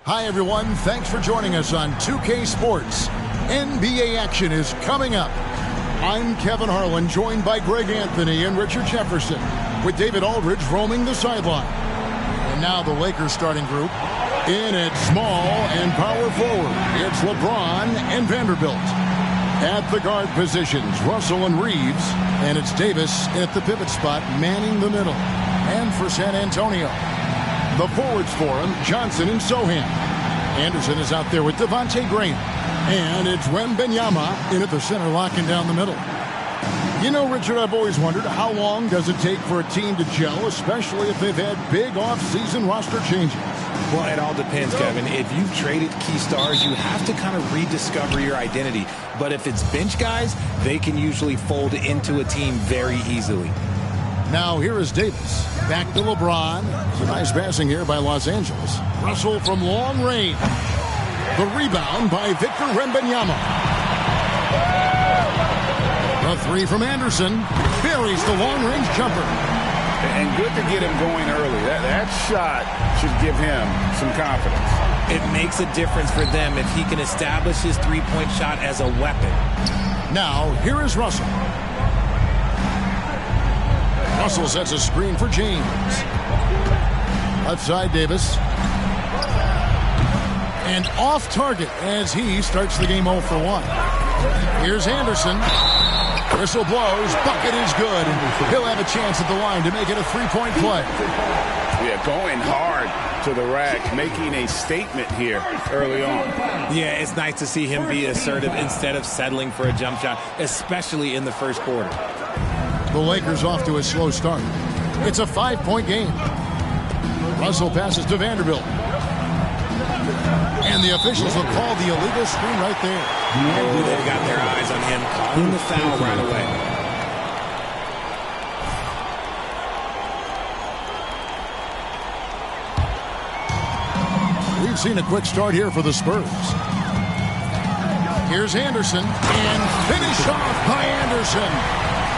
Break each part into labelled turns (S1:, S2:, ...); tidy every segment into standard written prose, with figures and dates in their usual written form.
S1: Hi, everyone. Thanks for joining us on 2K Sports. NBA action is coming up. I'm Kevin Harlan, joined by Greg Anthony and Richard Jefferson, with David Aldridge roaming the sideline. And now the Lakers starting group. In at small and power forward, it's LeBron and Vanderbilt. At the guard positions, Russell and Reeves. And it's Davis at the pivot spot, manning the middle. And for San Antonio, the forwards for him, Johnson and Sohan. Anderson is out there with Devontae Graham. And it's Wembanyama in at the center, locking down the middle. You know, Richard, I've always wondered, how long does it take for a team to gel, especially if they've had big off-season roster changes?
S2: Well, it all depends, Kevin. If you've traded key stars, you have to kind of rediscover your identity. But if it's bench guys, they can usually fold into a team very easily.
S1: Now here is Davis. Back to LeBron. Some nice passing here by Los Angeles. Russell from long range. The rebound by Victor Wembanyama. The three from Anderson. Buries the long-range jumper.
S3: And good to get him going early. That shot should give him some confidence.
S2: It makes a difference for them if he can establish his three-point shot as a weapon.
S1: Now here is Russell. Russell sets a screen for James. Left side, Davis. And off target as he starts the game 0 for 1. Here's Anderson. Whistle blows. Bucket is good. He'll have a chance at the line to make it a three-point play.
S3: Yeah, going hard to the rack, making a statement here early on.
S2: Yeah, it's nice to see him be assertive instead of settling for a jump shot, especially in the first quarter.
S1: The Lakers off to a slow start. It's a 5-point game. Russell passes to Vanderbilt. And the officials will call the illegal screen right there.
S2: They've got their eyes on him, calling the foul right away.
S1: We've seen a quick start here for the Spurs. Here's Anderson, and finish off by Anderson.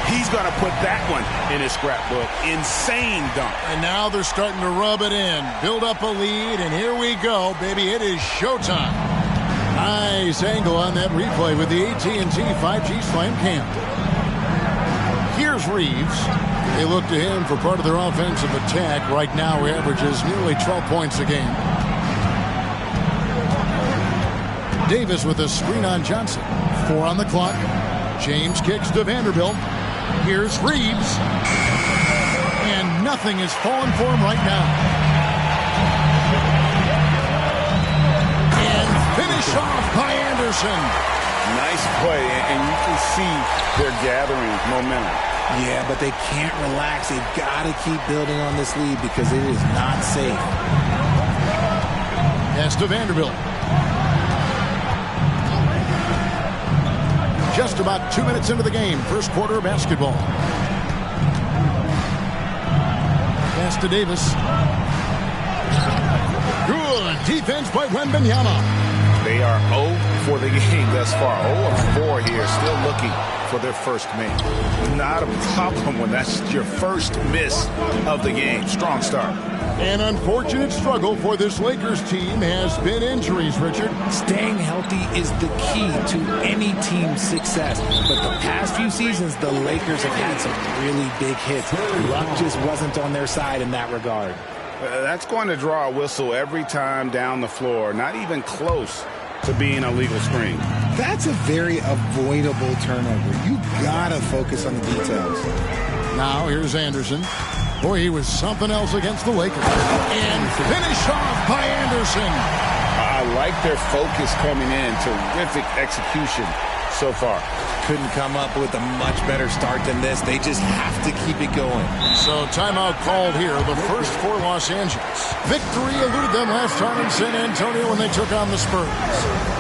S3: He's going to put that one in his scrapbook. Insane dunk.
S1: And now they're starting to rub it in. Build up a lead, and here we go, baby. It is showtime. Nice angle on that replay with the AT&T 5G Slam Cam. Here's Reeves. They look to him for part of their offensive attack. Right now, he averages nearly 12 points a game. Davis with a screen on Johnson. 4 on the clock. James kicks to Vanderbilt. Here's Reeves. And nothing is falling for him right now. And finish off by Anderson.
S3: Nice play, and you can see they're gathering momentum.
S2: Yeah, but they can't relax. They've got to keep building on this lead because it is not safe.
S1: Pass to Vanderbilt. Just about 2 minutes into the game. First quarter of basketball. Pass to Davis. Good defense by Wembanyama.
S3: They are 0 for the game thus far. 0 of 4 here, still looking for their first make. Not a problem when that's your first miss of the game. Strong start.
S1: An unfortunate struggle for this Lakers team has been injuries, Richard.
S2: Staying healthy is the key to any team's success. But the past few seasons, the Lakers have had some really big hits. Luck just wasn't on their side in that regard.
S3: That's going to draw a whistle every time down the floor. Not even close to being a legal screen.
S2: That's a very avoidable turnover. You gotta focus on the details.
S1: Now here's Anderson. Boy, he was something else against the Lakers. And finish off by Anderson.
S3: I like their focus coming in. Terrific execution so far.
S2: Couldn't come up with a much better start than this. They just have to keep it going.
S1: So timeout called here. The first for Los Angeles. Victory eluded them last time in San Antonio when they took on the Spurs.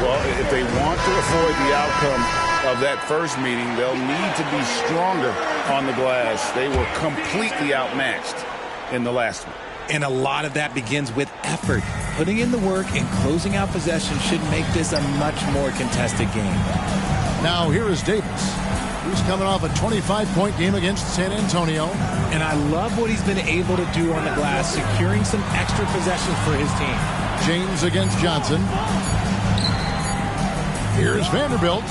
S3: Well, if they want to avoid the outcome of that first meeting, they'll need to be stronger on the glass. They were completely outmatched in the last one.
S2: And a lot of that begins with effort. Putting in the work and closing out possession should make this a much more contested game.
S1: Now here is Davis. He's coming off a 25-point game against San Antonio.
S2: And I love what he's been able to do on the glass, securing some extra possessions for his team.
S1: James against Johnson. Here's Vanderbilt.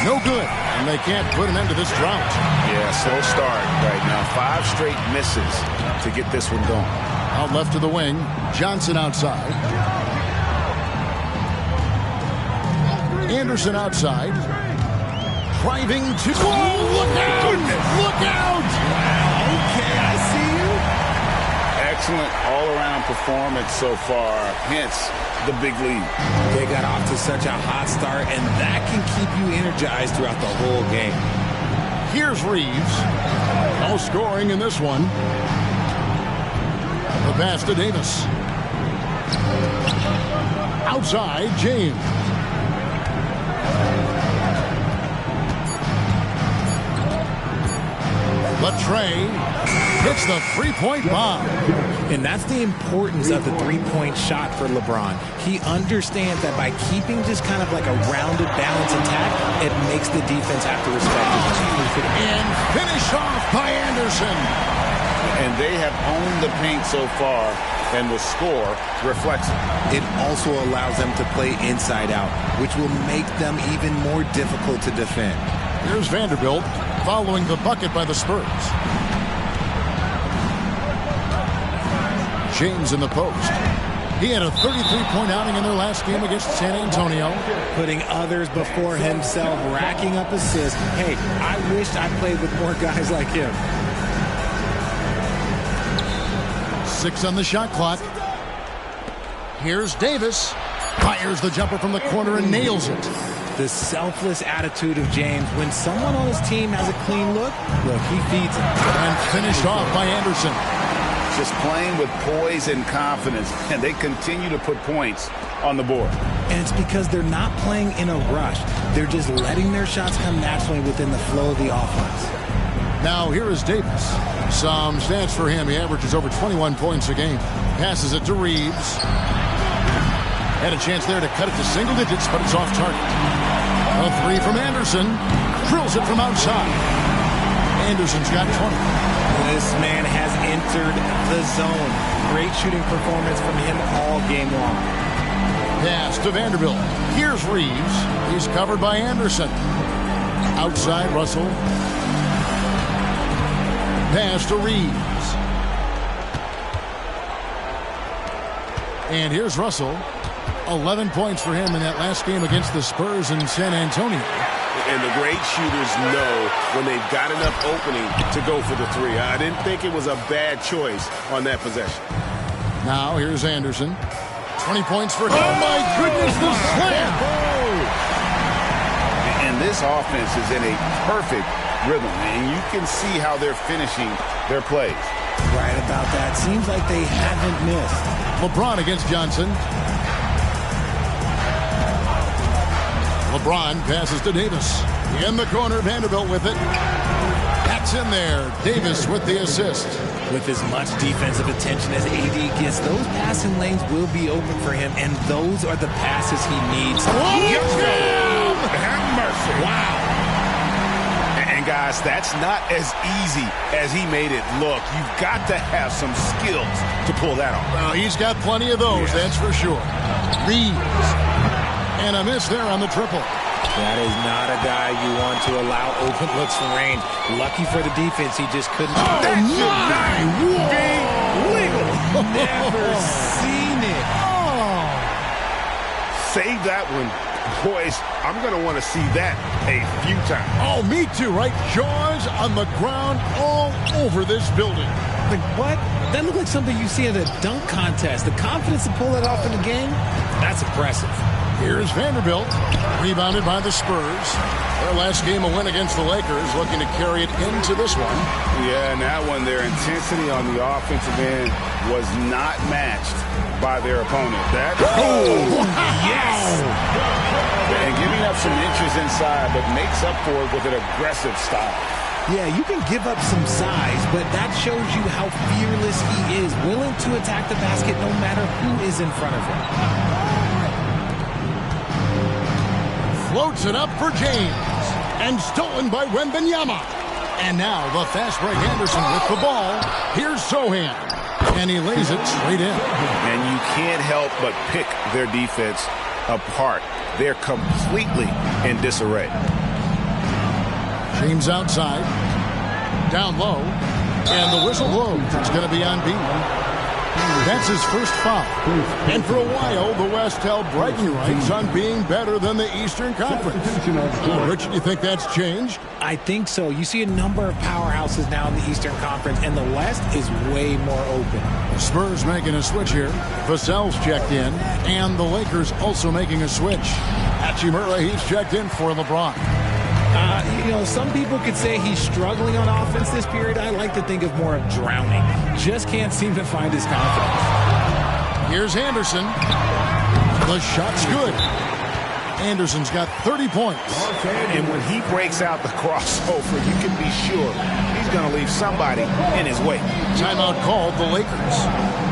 S1: No good. And they can't put an end to this drought.
S3: Yeah, slow start right now. 5 straight misses to get this one going.
S1: Out left to the wing. Johnson outside. Anderson outside. Driving to... Oh, look out! Look out!
S2: Wow, okay, I see you.
S3: Excellent all-around performance so far, hence the big lead.
S2: They got off to such a hot start, and that can keep you energized throughout the whole game.
S1: Here's Reeves. No scoring in this one. The pass to Davis. Outside, James. Latrey hits the three-point bomb.
S2: And that's the importance of the three-point shot for LeBron. He understands that by keeping just kind of like a rounded, balanced attack, it makes the defense have to respect it.
S1: And finish off by Anderson.
S3: And they have owned the paint so far, and the score reflects it.
S2: It also allows them to play inside out, which will make them even more difficult to defend.
S1: Here's Vanderbilt following the bucket by the Spurs. James in the post. He had a 33-point outing in their last game against San Antonio.
S2: Putting others before himself, racking up assists. Hey, I wished I played with more guys like him.
S1: 6 on the shot clock. Here's Davis. Fires the jumper from the corner and nails it.
S2: The selfless attitude of James. When someone on his team has a clean look, he feeds it.
S1: And finished off by Anderson.
S3: Just playing with poise and confidence, and they continue to put points on the board.
S2: And it's because they're not playing in a rush. They're just letting their shots come naturally within the flow of the offense.
S1: Now here is Davis. Some stats for him. He averages over 21 points a game. Passes it to Reeves. Had a chance there to cut it to single digits, but it's off target. A 3 from Anderson. Drills it from outside. Anderson's got 20.
S2: This man has entered the zone. Great shooting performance from him all game long.
S1: Pass to Vanderbilt. Here's Reeves. He's covered by Anderson. Outside, Russell. Pass to Reeves. And here's Russell. 11 points for him in that last game against the Spurs in San Antonio.
S4: And the great shooters know when they've got enough opening to go for the 3. I didn't think it was a bad choice on that possession.
S1: Now here's Anderson. 20 points for him. Oh my goodness, the slam!
S3: And this offense is in a perfect rhythm, and you can see how they're finishing their plays.
S2: Right about that. Seems like they haven't missed.
S1: LeBron against Johnson. LeBron passes to Davis. In the corner, Vanderbilt with it. That's in there. Davis with the assist.
S2: With as much defensive attention as AD gets, those passing lanes will be open for him, and those are the passes he needs.
S3: Have mercy.
S2: Wow.
S3: And guys, that's not as easy as he made it look. You've got to have some skills to pull that off.
S1: Well, he's got plenty of those, that's for sure. Reeves. And a miss there on the triple.
S2: That is not a guy you want to allow open looks from range. Lucky for the defense, he just couldn't.
S3: Oh, that should not be legal.
S2: Never seen it. Oh.
S4: Save that one. Boys, I'm going to want to see that a few times.
S1: Oh, me too, right? Jaws on the ground all over this building.
S2: Like, what? That looked like something you see at a dunk contest. The confidence to pull that off in the game, that's impressive.
S1: Here's Vanderbilt, rebounded by the Spurs. Their last game a win against the Lakers, looking to carry it into this one.
S3: Yeah, and that one, their intensity on the offensive end was not matched by their opponent.
S2: Yes!
S3: And giving up some inches inside, but makes up for it with an aggressive style.
S2: Yeah, you can give up some size, but that shows you how fearless he is, willing to attack the basket no matter who is in front of him.
S1: Floats it up for James. And stolen by Wembanyama. And now the fast break Anderson with the ball. Here's Sohan. And he lays it straight in.
S3: And you can't help but pick their defense apart. They're completely in disarray.
S1: James outside. Down low. And the whistle blows. It's going to be on B. That's his first foul. And for a while, the West held bragging rights on being better than the Eastern Conference. Richard, you think that's changed?
S2: I think so. You see a number of powerhouses now in the Eastern Conference, and the West is way more open.
S1: The Spurs making a switch here. Vassell's checked in, and the Lakers also making a switch. Hachimura, he's checked in for LeBron.
S2: Some people could say he's struggling on offense this period. I like to think of more of drowning. Just can't seem to find his confidence.
S1: Here's Anderson. The shot's good. Anderson's got 30 points.
S3: And when he breaks out the crossover, you can be sure he's going to leave somebody in his way.
S1: Timeout called the Lakers.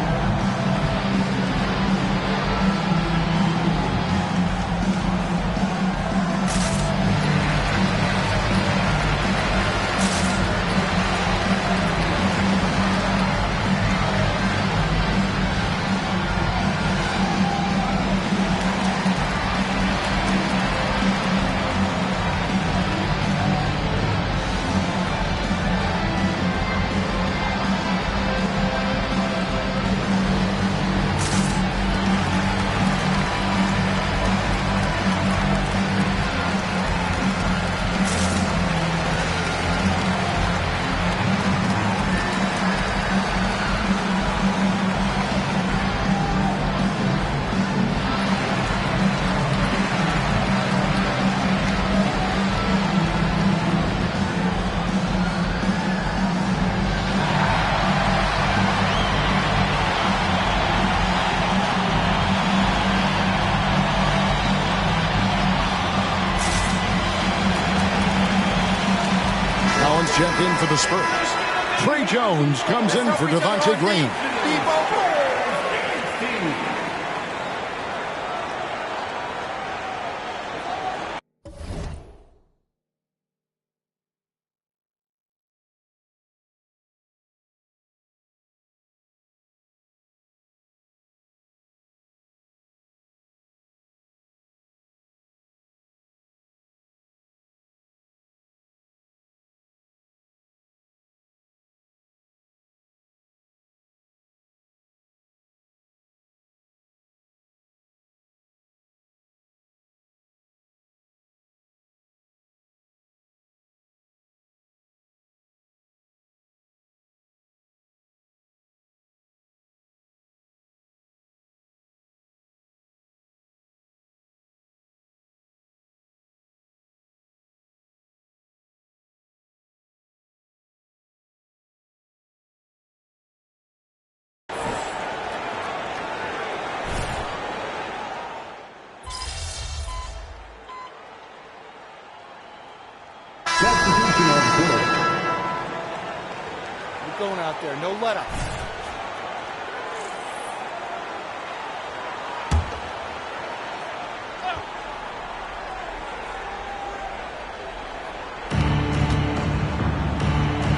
S1: Check in for the Spurs. Trey Jones comes in for Devontae Green.
S5: Substitution on the field. We're going out there. No let up.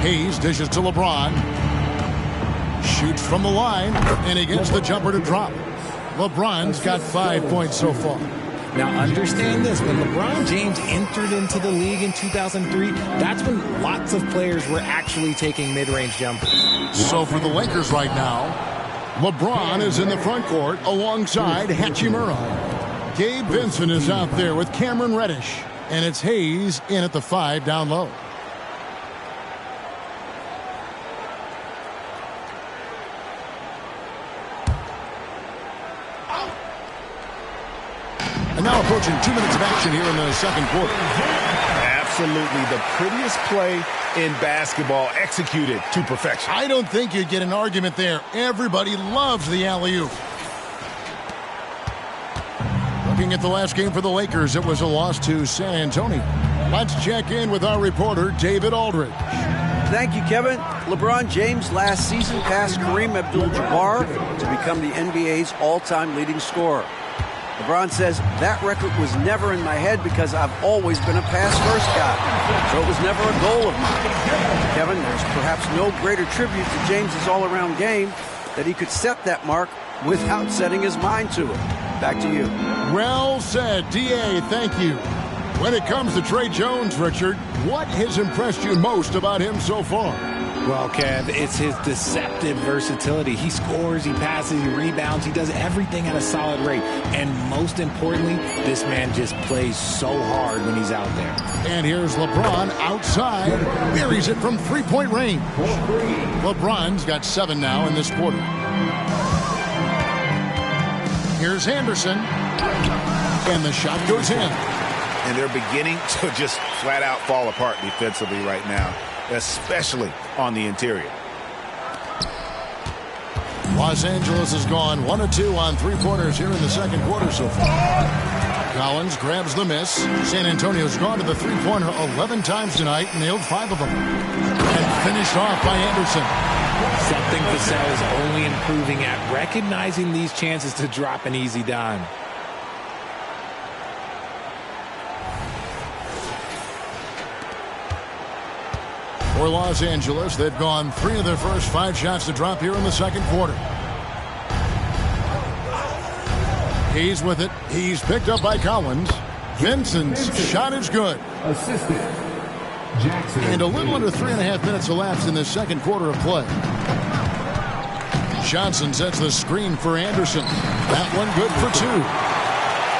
S1: Hayes dishes to LeBron. Shoots from the line, and he gets the jumper to drop. LeBron's got 5 points so far.
S2: Now understand this, when LeBron James entered into the league in 2003, that's when lots of players were actually taking mid-range jumpers.
S1: So for the Lakers right now, LeBron is in the front court alongside Hachimura. Gabe Vincent is out there with Cameron Reddish, and it's Hayes in at the 5 down low. And now approaching 2 minutes of action here in the second quarter.
S3: Absolutely the prettiest play in basketball, executed to perfection.
S1: I don't think you'd get an argument there. Everybody loves the alley-oop. Looking at the last game for the Lakers, it was a loss to San Antonio. Let's check in with our reporter, David Aldridge.
S6: Thank you, Kevin. LeBron James last season passed Kareem Abdul-Jabbar to become the NBA's all-time leading scorer. LeBron says, that record was never in my head because I've always been a pass-first guy. So it was never a goal of mine. Kevin, there's perhaps no greater tribute to James's all-around game that he could set that mark without setting his mind to it. Back to you.
S1: Well said, D.A. Thank you. When it comes to Trey Jones, Richard, what has impressed you most about him so far?
S2: Well, Kev, it's his deceptive versatility. He scores, he passes, he rebounds, he does everything at a solid rate. And most importantly, this man just plays so hard when he's out there.
S1: And here's LeBron outside, buries it from three-point range. LeBron's got 7 now in this quarter. Here's Anderson, and the shot goes in.
S3: And they're beginning to just flat out fall apart defensively right now, especially on the interior.
S1: Los Angeles has gone 1 of 2 on three-pointers here in the second quarter so far. Collins grabs the miss. San Antonio's gone to the three-pointer 11 times tonight, nailed 5 of them. And finished off by Anderson.
S2: Something Vassell is only improving at, recognizing these chances to drop an easy dime.
S1: For Los Angeles, they've gone 3 of their first 5 shots to drop here in the second quarter. He's with it. He's picked up by Collins. Vincent's shot is good.
S7: Assistant. Jackson.
S1: And a little under 3.5 minutes elapsed in the second quarter of play. Johnson sets the screen for Anderson. That one good for 2.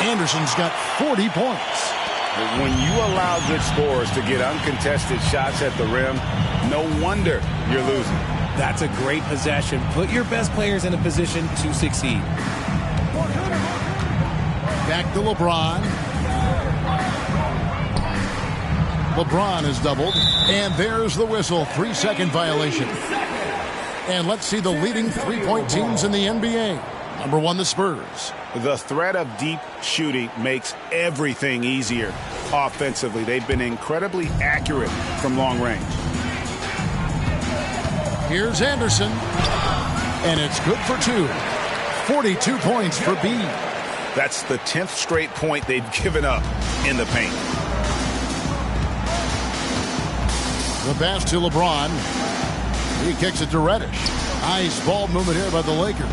S1: Anderson's got 40 points.
S4: When you allow good scorers to get uncontested shots at the rim, no wonder you're losing.
S2: That's a great possession. Put your best players in a position to succeed.
S1: Back to LeBron. LeBron is doubled. And there's the whistle. 3-second violation. And let's see the leading three-point teams in the NBA. Number 1, the Spurs.
S3: The threat of deep shooting makes everything easier offensively. They've been incredibly accurate from long range.
S1: Here's Anderson. And it's good for 2. 42 points for B.
S3: That's the 10th straight point they've given up in the paint.
S1: The pass to LeBron. He kicks it to Reddish. Nice ball movement here by the Lakers.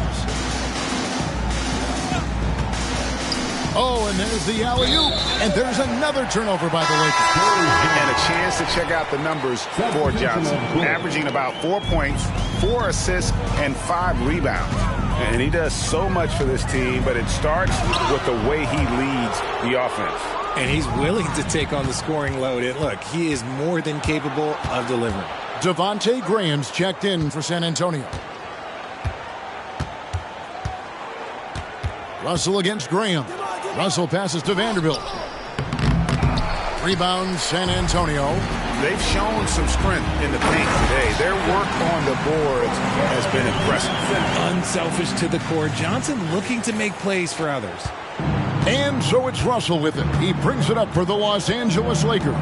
S1: Oh, and there's the alley-oop. And there's another turnover by the Lakers.
S3: And a chance to check out the numbers for Johnson. Averaging about 4 points, 4 assists, and 5 rebounds. And he does so much for this team, but it starts with the way he leads the offense.
S2: And he's willing to take on the scoring load. And look, he is more than capable of delivering.
S1: Devontae Graham's checked in for San Antonio. Russell against Graham. Russell passes to Vanderbilt. Rebound, San Antonio.
S3: They've shown some strength in the paint today. Their work on the boards has been impressive.
S2: Unselfish to the core. Johnson looking to make plays for others.
S1: And so it's Russell with it. He brings it up for the Los Angeles Lakers.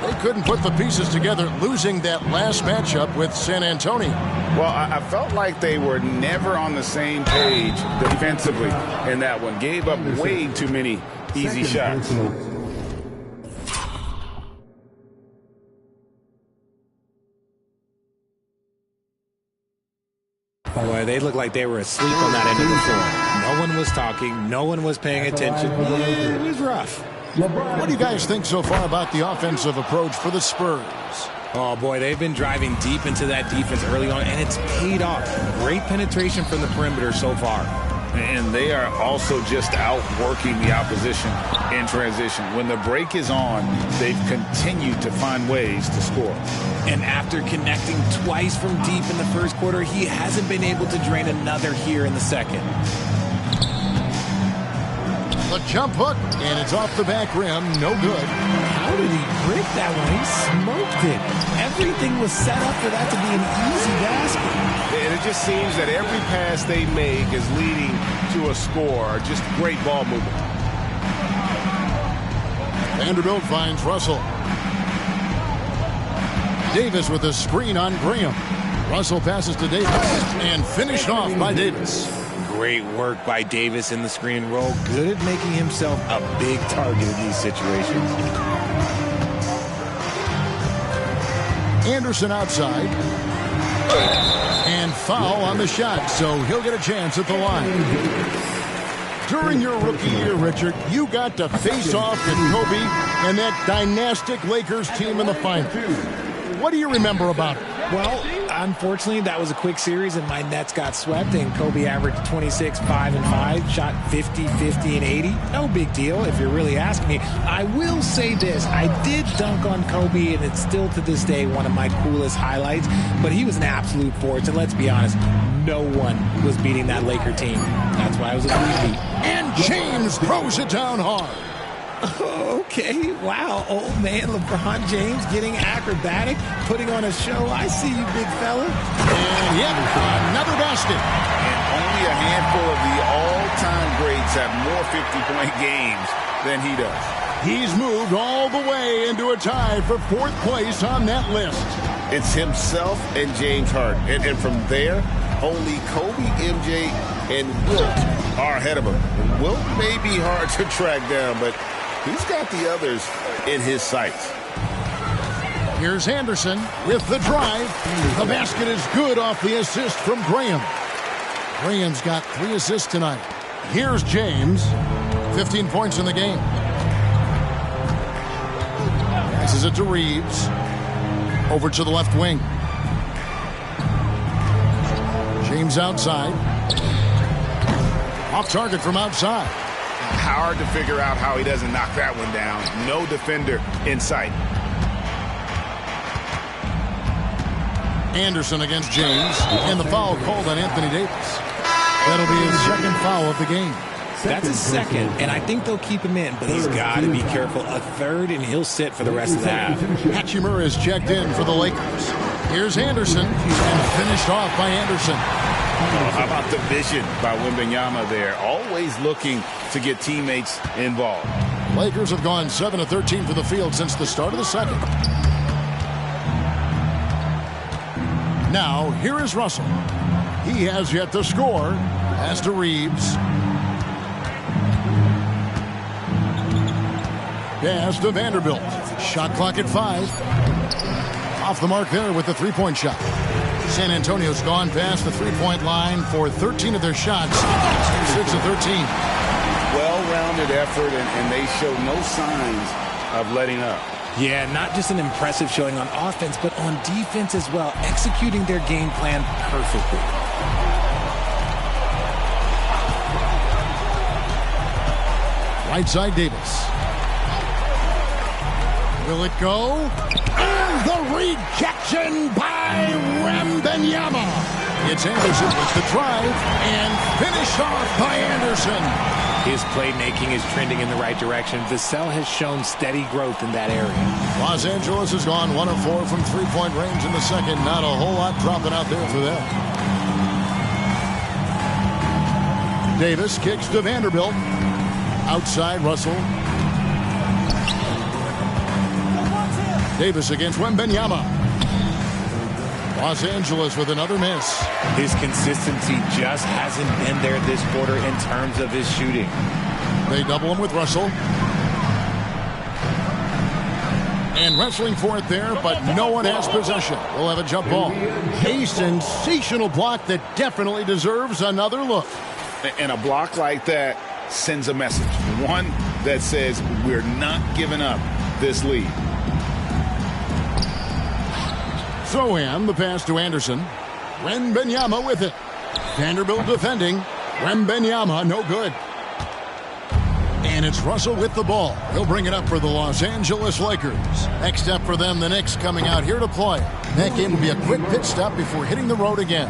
S1: They couldn't put the pieces together, losing that last matchup with San Antonio.
S3: Well, I felt like they were never on the same page defensively in that one. Gave up way too many easy shots.
S2: Boy, they looked like they were asleep on that end of the floor. No one was talking. No one was paying attention. It was rough.
S1: What do you guys think so far about the offensive approach for the Spurs?
S2: Oh, boy, they've been driving deep into that defense early on, and it's paid off. Great penetration from the perimeter so far.
S3: And they are also just outworking the opposition in transition. When the break is on, they've continued to find ways to score.
S2: And after connecting twice from deep in the first quarter, he hasn't been able to drain another here in the second.
S1: The jump hook, and it's off the back rim. No good.
S2: How did he break that one? He smoked it. Everything was set up for that to be an easy basket.
S4: And it just seems that every pass they make is leading to a score. Just great ball movement.
S1: Vanderbilt finds Russell. Davis with a screen on Graham. Russell passes to Davis and finished off by Davis.
S2: Great work by Davis in the screen and roll. Good at making himself a big target in these situations.
S1: Anderson outside. And foul on the shot, so he'll get a chance at the line. During your rookie year, Richard, you got to face off with Kobe and that dynastic Lakers team in the final. What do you remember about it?
S2: Well, unfortunately, that was a quick series, and my Nets got swept, and Kobe averaged 26, 5, and 5, shot 50, 50, and 80. No big deal, if you're really asking me. I will say this. I did dunk on Kobe, and it's still to this day one of my coolest highlights, but he was an absolute force, and let's be honest, no one was beating that Laker team. That's why I was a beat.
S1: And James throws it down hard.
S2: Okay, wow, old man LeBron James getting acrobatic, putting on a show. I see you, big fella.
S1: And yep, another basket.
S3: And only a handful of the all-time greats have more 50-point games than he does.
S1: He's moved all the way into a tie for 4th place on that list.
S3: It's himself and James Harden. And from there, only Kobe, MJ, and Wilt are ahead of him. Wilt may be hard to track down, but he's got the others in his sights.
S1: Here's Anderson with the drive. The basket is good off the assist from Graham. Graham's got 3 assists tonight. Here's James. 15 points in the game. Passes it to Reeves. Over to the left wing. James outside. Off target from outside.
S3: Hard to figure out how he doesn't knock that one down. No defender in sight.
S1: Anderson against James. And the foul called on Anthony Davis. That'll be his 2nd foul of the game.
S2: That's his 2nd, and I think they'll keep him in, but he's got to be careful. A 3rd, and he'll sit for the rest of the half.
S1: Hachimura is checked in for the Lakers. Here's Anderson, and finished off by Anderson.
S3: Oh, how about the vision by Wembanyama there? Always looking to get teammates involved.
S1: Lakers have gone 7 of 13 for the field since the start of the second. Now, here is Russell. He has yet to score. As to Reeves. Pass to Vanderbilt. Shot clock at 5. Off the mark there with the 3-point shot. San Antonio's gone past the 3-point line for 13 of their shots. 6 of 13.
S3: Well-rounded effort, and they show no signs of letting up.
S2: Yeah, not just an impressive showing on offense, but on defense as well, executing their game plan perfectly.
S1: Right side, Davis. Will it go? And the rejection by Wembanyama. It's Anderson with the drive and finish off by Anderson.
S2: His playmaking is trending in the right direction. Vassell has shown steady growth in that area.
S1: Los Angeles has gone 1 of 4 from 3-point range in the second. Not a whole lot dropping out there for them. Davis kicks to Vanderbilt. Outside, Russell. Davis against Wembanyama. Los Angeles with another miss.
S2: His consistency just hasn't been there this quarter in terms of his shooting.
S1: They double him with Russell. And wrestling for it there, but no one has possession. We'll have a jump ball. A sensational block that definitely deserves another look.
S3: And a block like that sends a message. One that says we're not giving up this lead.
S1: Sohan, the pass to Anderson. Wembanyama with it. Vanderbilt defending. Wembanyama, no good. And it's Russell with the ball. He'll bring it up for the Los Angeles Lakers. Next up for them, the Knicks coming out here to play. That game will be a quick pit stop before hitting the road again.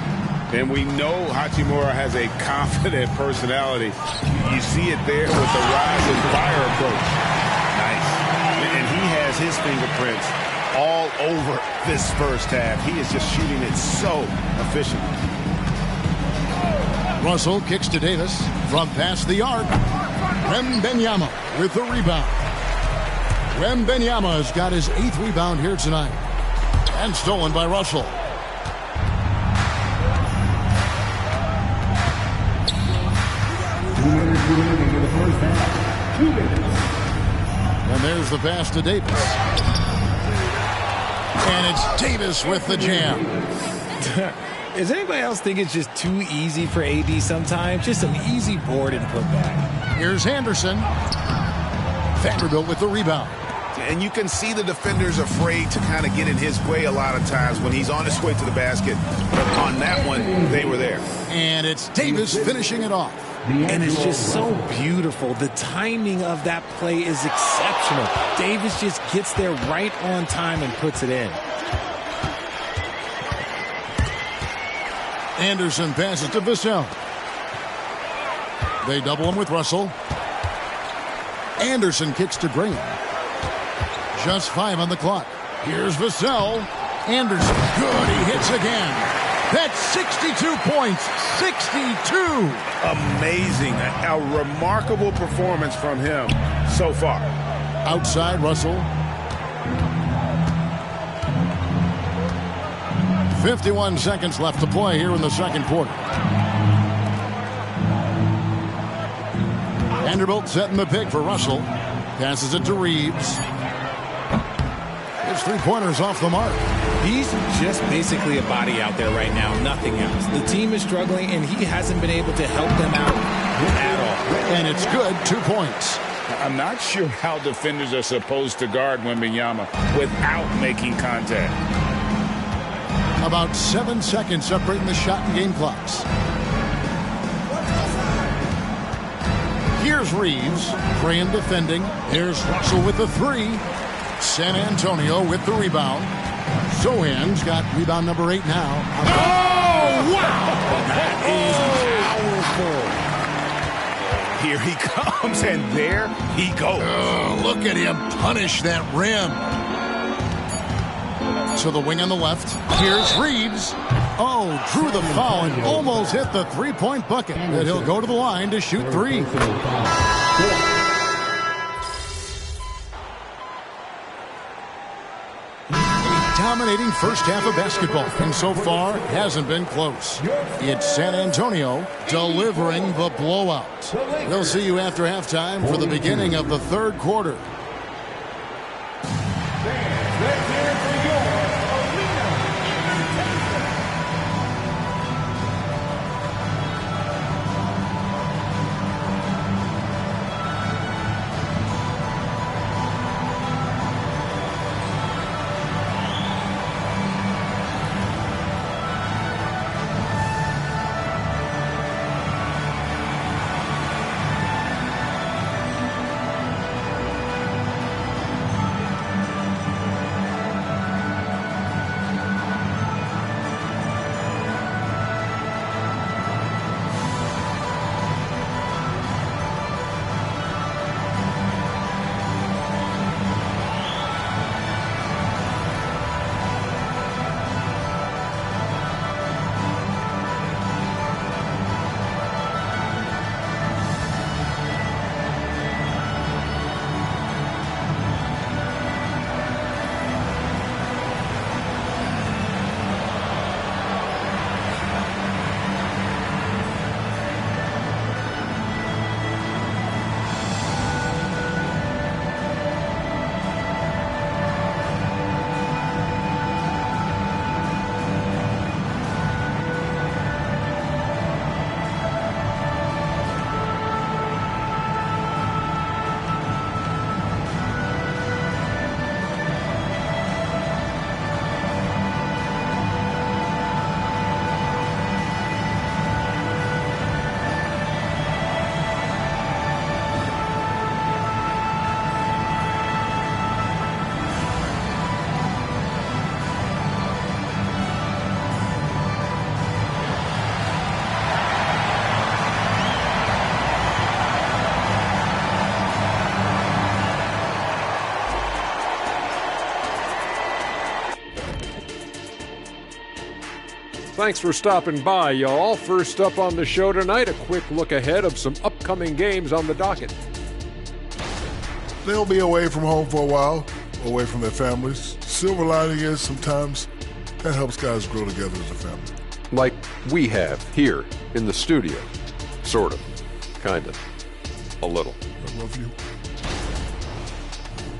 S3: And we know Hachimura has a confident personality. You see it there with the rise and fire approach. Nice. And he has his fingerprints all over this first half. He is just shooting it so efficiently.
S1: Russell kicks to Davis from past the arc. Wembanyama with the rebound. Wembanyama has got his 8th rebound here tonight. And stolen by Russell.
S7: remaining in the first half. 2 minutes.
S1: And there's the pass to Davis. And it's Davis with the jam.
S2: Does anybody else think it's just too easy for AD sometimes? Just an easy board and put back.
S1: Here's Anderson. Vanderbilt with the rebound.
S3: And you can see the defenders afraid to kind of get in his way a lot of times when he's on his way to the basket. But on that one, they were there.
S1: And it's Davis finishing it off.
S2: And it's just so beautiful. The timing of that play is exceptional. Davis just gets there right on time and puts it in.
S1: Anderson passes to Vassell. They double him with Russell. Anderson kicks to Graham. Just 5 on the clock. Here's Vassell. Anderson, good, he hits again. That's 62 points, 62.
S3: Amazing, a remarkable performance from him so far.
S1: Outside, Russell. 51 seconds left to play here in the second quarter. Vanderbilt setting the pick for Russell. Passes it to Reeves. His 3-pointers off the mark.
S2: He's just basically a body out there right now, nothing else. The team is struggling, and he hasn't been able to help them out at all.
S1: And it's good, 2 points.
S3: I'm not sure how defenders are supposed to guard Wembanyama without making contact.
S1: About 7 seconds separating the shot and game clocks. Here's Reeves. Graham defending. Here's Russell with the 3. San Antonio with the rebound. Sohan's got rebound number 8 now.
S3: Oh, wow! That is powerful. Here he comes, and there he goes.
S1: Oh, look at him punish that rim. To the wing on the left. Here's Reeves. Oh, drew the foul and almost hit the 3-point bucket. And he'll go to the line to shoot 3. Dominating first half of basketball, and so far hasn't been close. It's San Antonio delivering the blowout. We'll see you after halftime for the beginning of the third quarter.
S8: Thanks for stopping by, y'all. First up on the show tonight, a quick look ahead of some upcoming games on the docket.
S9: They'll be away from home for a while, away from their families. Silver lining is sometimes that helps guys grow together as a family.
S8: Like we have here in the studio. Sort of. Kind of. a little.
S9: Love you.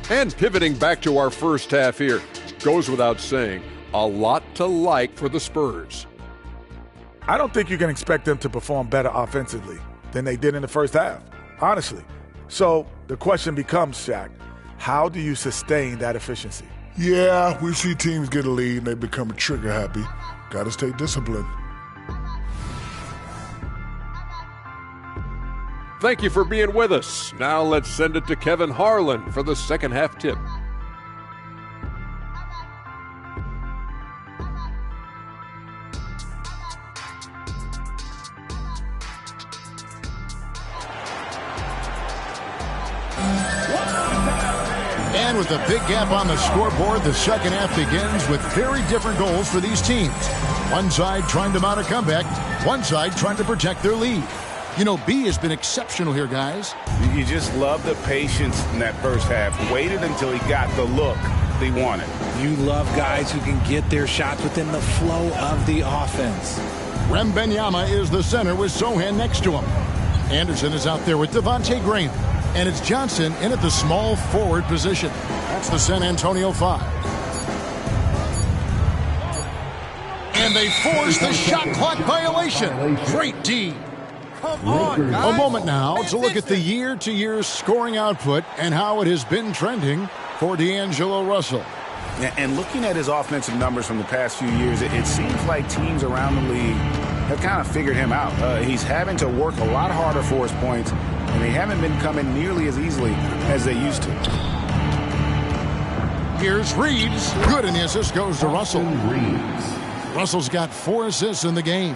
S8: And pivoting back to our first half here, goes without saying, a lot to like for the Spurs.
S10: I don't think you can expect them to perform better offensively than they did in the first half, honestly. So the question becomes, Shaq, how do you sustain that efficiency?
S9: Yeah, we see teams get a lead and they become trigger happy. Got to stay disciplined.
S8: Thank you for being with us. Now let's send it to Kevin Harlan for the second half tip.
S1: And with a big gap on the scoreboard, the second half begins with very different goals for these teams. One side trying to mount a comeback, one side trying to protect their lead. You know, B has been exceptional here, guys.
S3: You just love the patience in that first half. Waited until he got the look he wanted.
S2: You love guys who can get their shots within the flow of the offense.
S1: Wembanyama is the center with Sohan next to him. Anderson is out there with Devontae Graham. And it's Johnson in at the small forward position. That's the San Antonio 5. And they force the shot clock violation. Great D. Come on, guys. A moment now to look at the year-to-year scoring output and how it has been trending for D'Angelo Russell.
S3: And looking at his offensive numbers from the past few years, it seems like teams around the league have kind of figured him out. He's having to work a lot harder for his points, and they haven't been coming nearly as easily as they used to.
S1: Here's Reeves. Good, and the assist goes to Russell. Russell's got 4 assists in the game.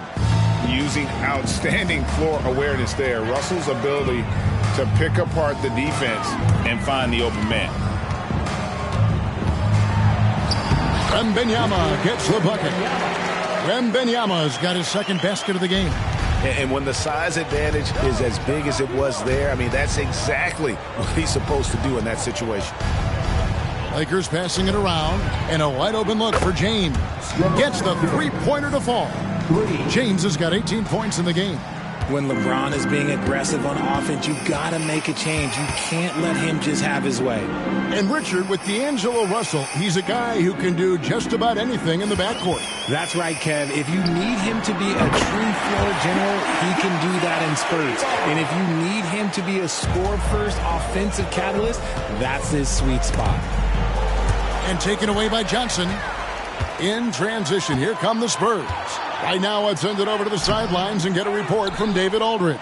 S3: Using outstanding floor awareness there. Russell's ability to pick apart the defense and find the open man.
S1: Wembanyama gets the bucket. Wembanyama's got his second basket of the game.
S3: And when the size advantage is as big as it was there, I mean, that's exactly what he's supposed to do in that situation.
S1: Lakers passing it around, and a wide open look for James. Gets the three-pointer to fall. James has got 18 points in the game.
S2: When LeBron is being aggressive on offense, you got to make a change. You can't let him just have his way.
S1: And Richard, with D'Angelo Russell, he's a guy who can do just about anything in the backcourt.
S2: That's right, Kev. If you need him to be a true floor general, he can do that in spurts. And if you need him to be a score-first offensive catalyst, that's his sweet spot.
S1: And taken away by Johnson. In transition, here come the Spurs. Right now, I'd send it over to the sidelines and get a report from David Aldridge.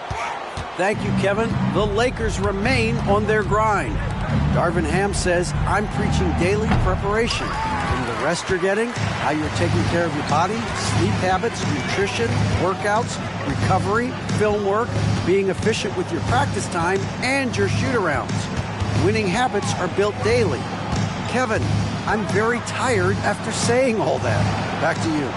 S6: Thank you, Kevin. The Lakers remain on their grind. Darvin Ham says, I'm preaching daily preparation. From the rest you're getting, how you're taking care of your body, sleep habits, nutrition, workouts, recovery, film work, being efficient with your practice time, and your shoot-arounds. Winning habits are built daily. Kevin, I'm very tired after saying all that. Back to you.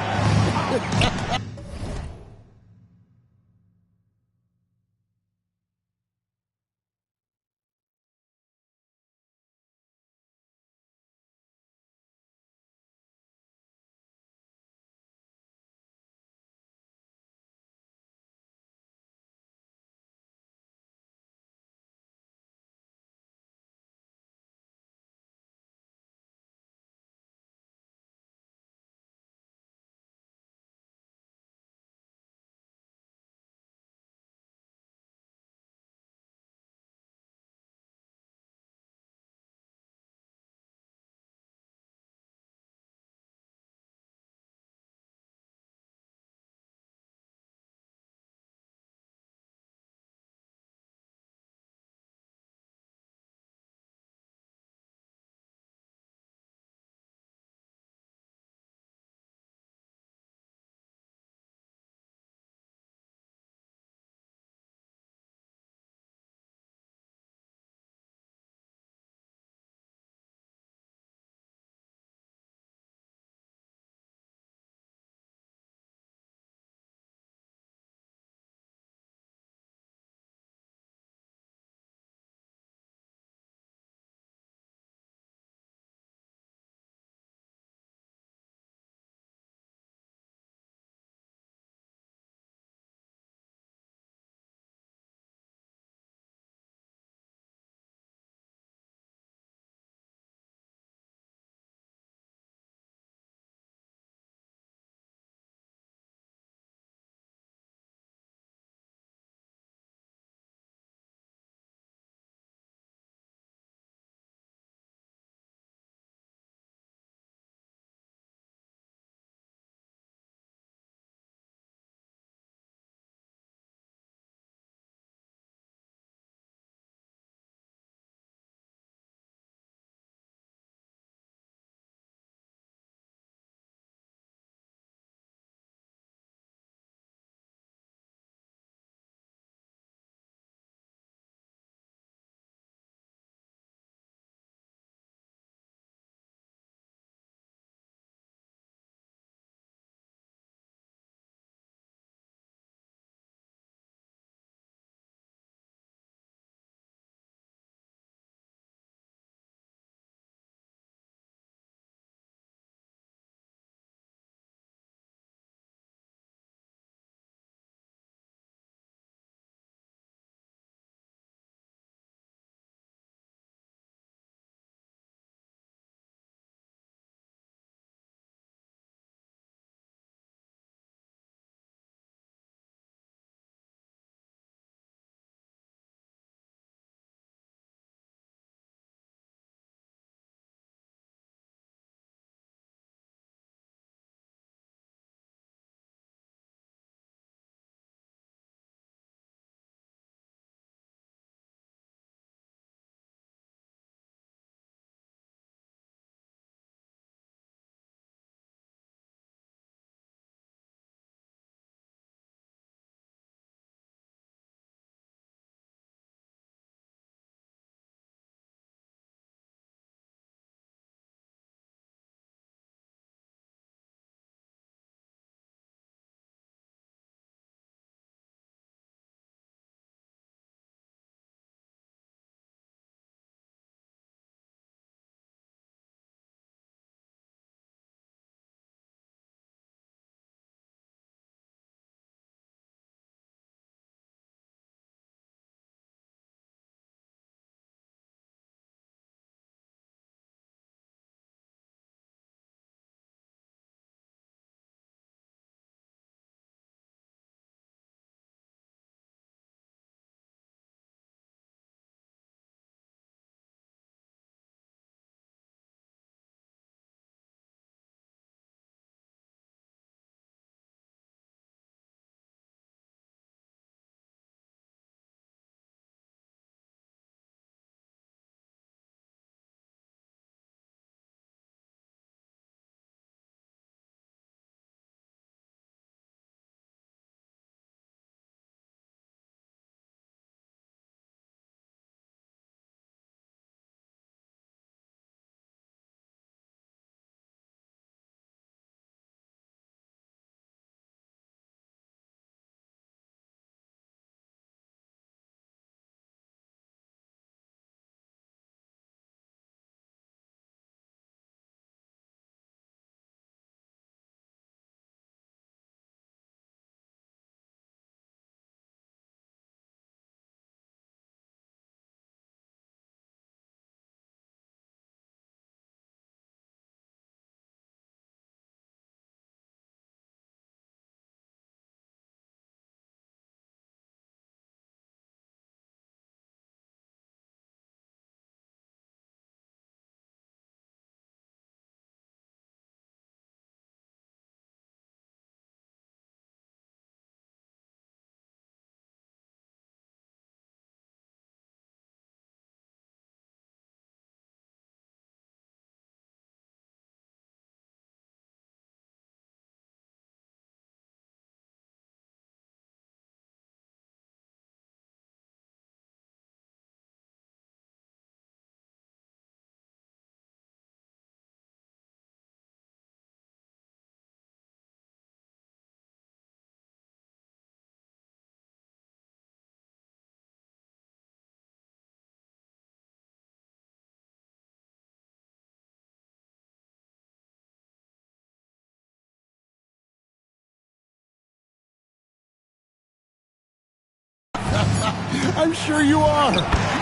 S1: I'm sure you are.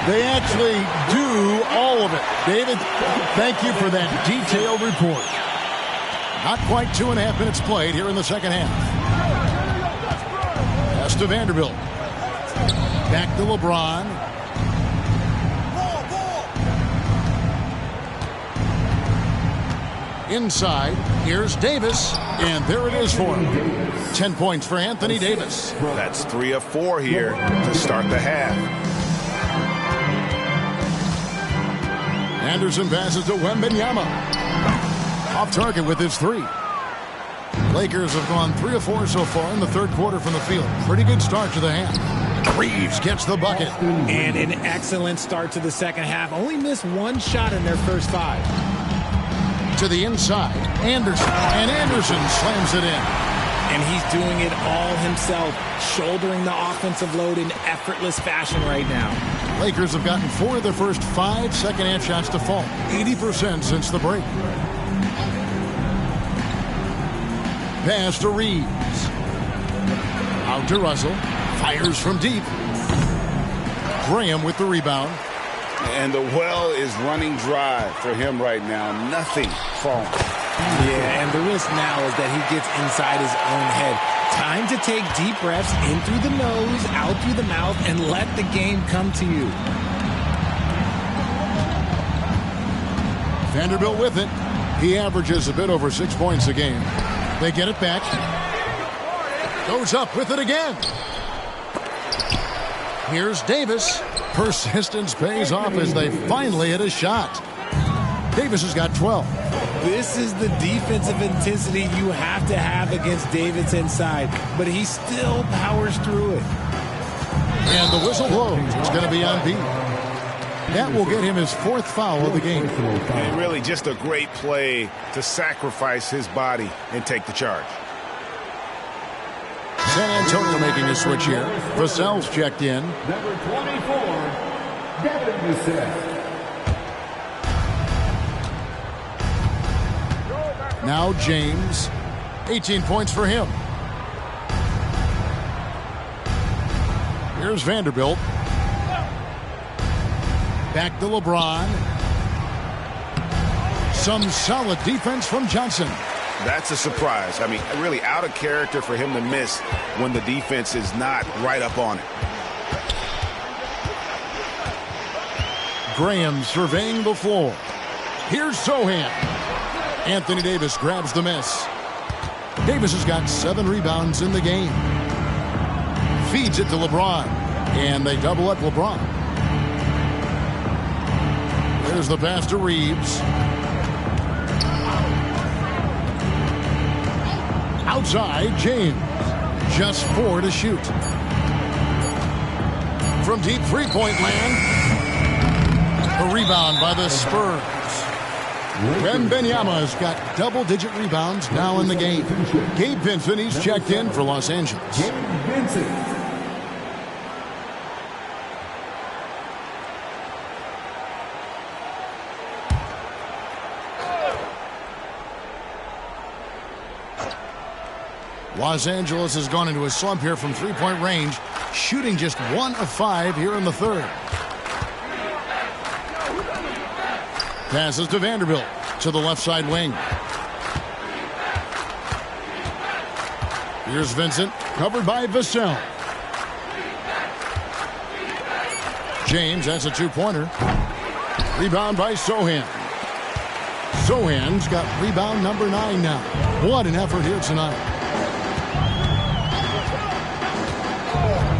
S1: They actually do all of it. David, thank you for that detailed report. Not quite 2.5 minutes played here in the second half. Pass to Vanderbilt. Back to LeBron. Inside, here's Davis, and there it is for him. 10 points for Anthony Davis.
S3: That's 3 of 4 here to start the half.
S1: Anderson passes to Wembanyama. Off target with his 3. Lakers have gone 3 of 4 so far in the third quarter from the field. Pretty good start to the half. Reeves gets the bucket.
S2: And an excellent start to the second half. Only missed 1 shot in their first 5.
S1: To the inside, Anderson, and Anderson slams it in.
S2: And he's doing it all himself, shouldering the offensive load in effortless fashion right now.
S1: Lakers have gotten 4 of their first 5 second-half shots to fall, 80% since the break. Pass to Reeves. Out to Russell, fires from deep. Graham with the rebound.
S3: And the well is running dry for him right now. Nothing falling.
S2: Yeah, and the risk now is that he gets inside his own head. Time to take deep breaths in through the nose, out through the mouth, and let the game come to you.
S1: Vanderbilt with it. He averages a bit over 6 points a game. They get it back. Goes up with it again. Here's Davis. Persistence pays off as they finally hit a shot. Davis has got 12.
S2: This is the defensive intensity you have to have against Davis inside, but he still powers through it.
S1: And the whistle blows. It's going to be on beat. That will get him his 4th foul of the game.
S3: And really just a great play to sacrifice his body and take the charge.
S1: San Antonio making a switch here. Vassell's checked in.
S7: Number 24, Devin Vassell.
S1: Now James. 18 points for him. Here's Vanderbilt. Back to LeBron. Some solid defense from Johnson.
S3: That's a surprise. I mean, really out of character for him to miss when the defense is not right up on it.
S1: Graham surveying the floor. Here's Sohan. Anthony Davis grabs the miss. Davis has got 7 rebounds in the game. Feeds it to LeBron. And they double up LeBron. There's the pass to Reeves. Outside, James. Just 4 to shoot. From deep three-point land. The rebound by the Spurs. Wembanyama's got double-digit rebounds now in the game. Gabe Vincent, he's checked in for Los Angeles.
S7: Gabe Vincent.
S1: Los Angeles has gone into a slump here from three-point range, shooting just 1 of 5 here in the third. Passes to Vanderbilt to the left side wing. Here's Vincent, covered by Vassell. James, that's a 2-pointer. Rebound by Sohan. Sohan's got rebound number 9 now. What an effort here tonight.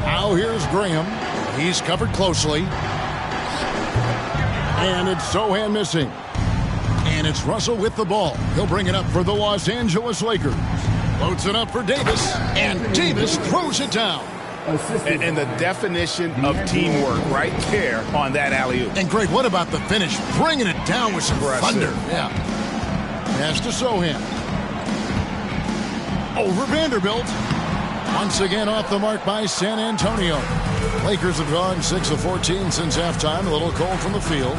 S1: Now here's Graham. He's covered closely. And it's Sohan missing. And it's Russell with the ball. He'll bring it up for the Los Angeles Lakers. Loads it up for Davis. And Davis throws it down.
S3: And the definition of teamwork right there on that alley-oop.
S1: And Greg, what about the finish? Bringing it down with some thunder. Yeah. Pass to Sohan. Over Vanderbilt. Once again off the mark by San Antonio. Lakers have gone 6 of 14 since halftime. A little cold from the field.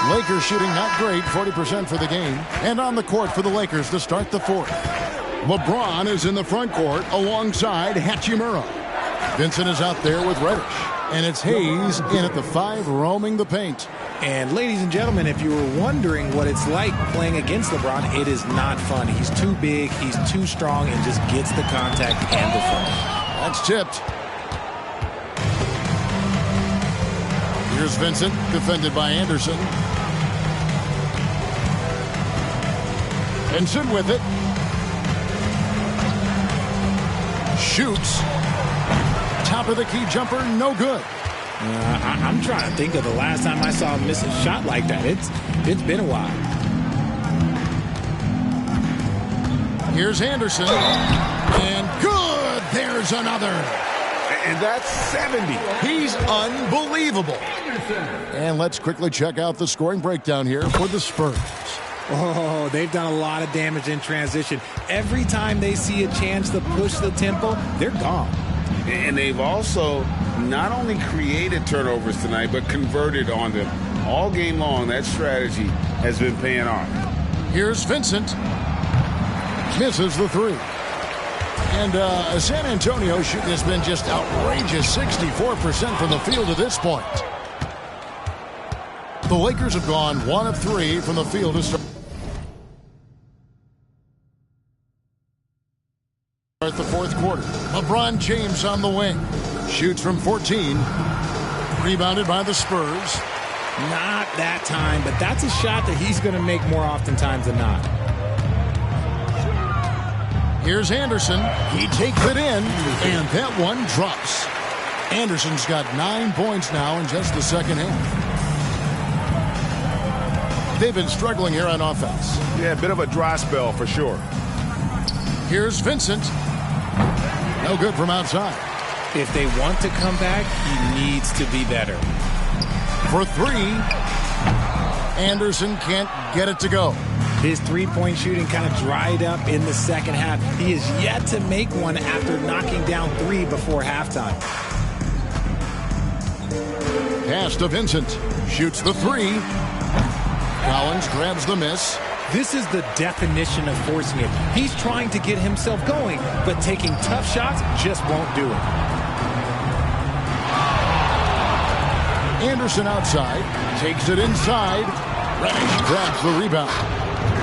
S1: Lakers shooting not great, 40% for the game. And on the court for the Lakers to start the fourth. LeBron is in the front court alongside Hachimura. Vincent is out there with Reddish. And it's Hayes in at the 5 roaming the paint.
S2: And ladies and gentlemen, if you were wondering what it's like playing against LeBron, it is not fun. He's too big, he's too strong, and just gets the contact and the finish.
S1: That's tipped. Here's Vincent, defended by Anderson. Vincent with it. Shoots. Top of the key jumper, no good.
S2: I'm trying to think of the last time I saw him miss a shot like that. It's been a while.
S1: Here's Anderson. And good! There's another.
S3: And that's 70.
S1: He's unbelievable. And let's quickly check out the scoring breakdown here for the Spurs.
S2: Oh, they've done a lot of damage in transition. Every time they see a chance to push the tempo, they're gone.
S3: And they've also not only created turnovers tonight, but converted on them. All game long, that strategy has been paying off.
S1: Here's Vincent. Misses the 3. And San Antonio shooting has been just outrageous, 64% from the field at this point. The Lakers have gone 1 of 3 from the field to start the fourth quarter. LeBron James on the wing. Shoots from 14. Rebounded by the Spurs.
S2: Not that time, but that's a shot that he's going to make more oftentimes than not.
S1: Here's Anderson. He takes it in, and that one drops. Anderson's got 9 points now in just the second half. They've been struggling here on offense.
S3: Yeah, a bit of a dry spell for sure.
S1: Here's Vincent. No good from outside.
S2: If they want to come back, he needs to be better.
S1: For 3, Anderson can't get it to go.
S2: His three-point shooting kind of dried up in the second half. He is yet to make one after knocking down 3 before halftime.
S1: Pass to Vincent. Shoots the 3. Collins grabs the miss.
S2: This is the definition of forcing it. He's trying to get himself going, but taking tough shots just won't do it.
S1: Anderson outside. Takes it inside. Reddish grabs the rebound.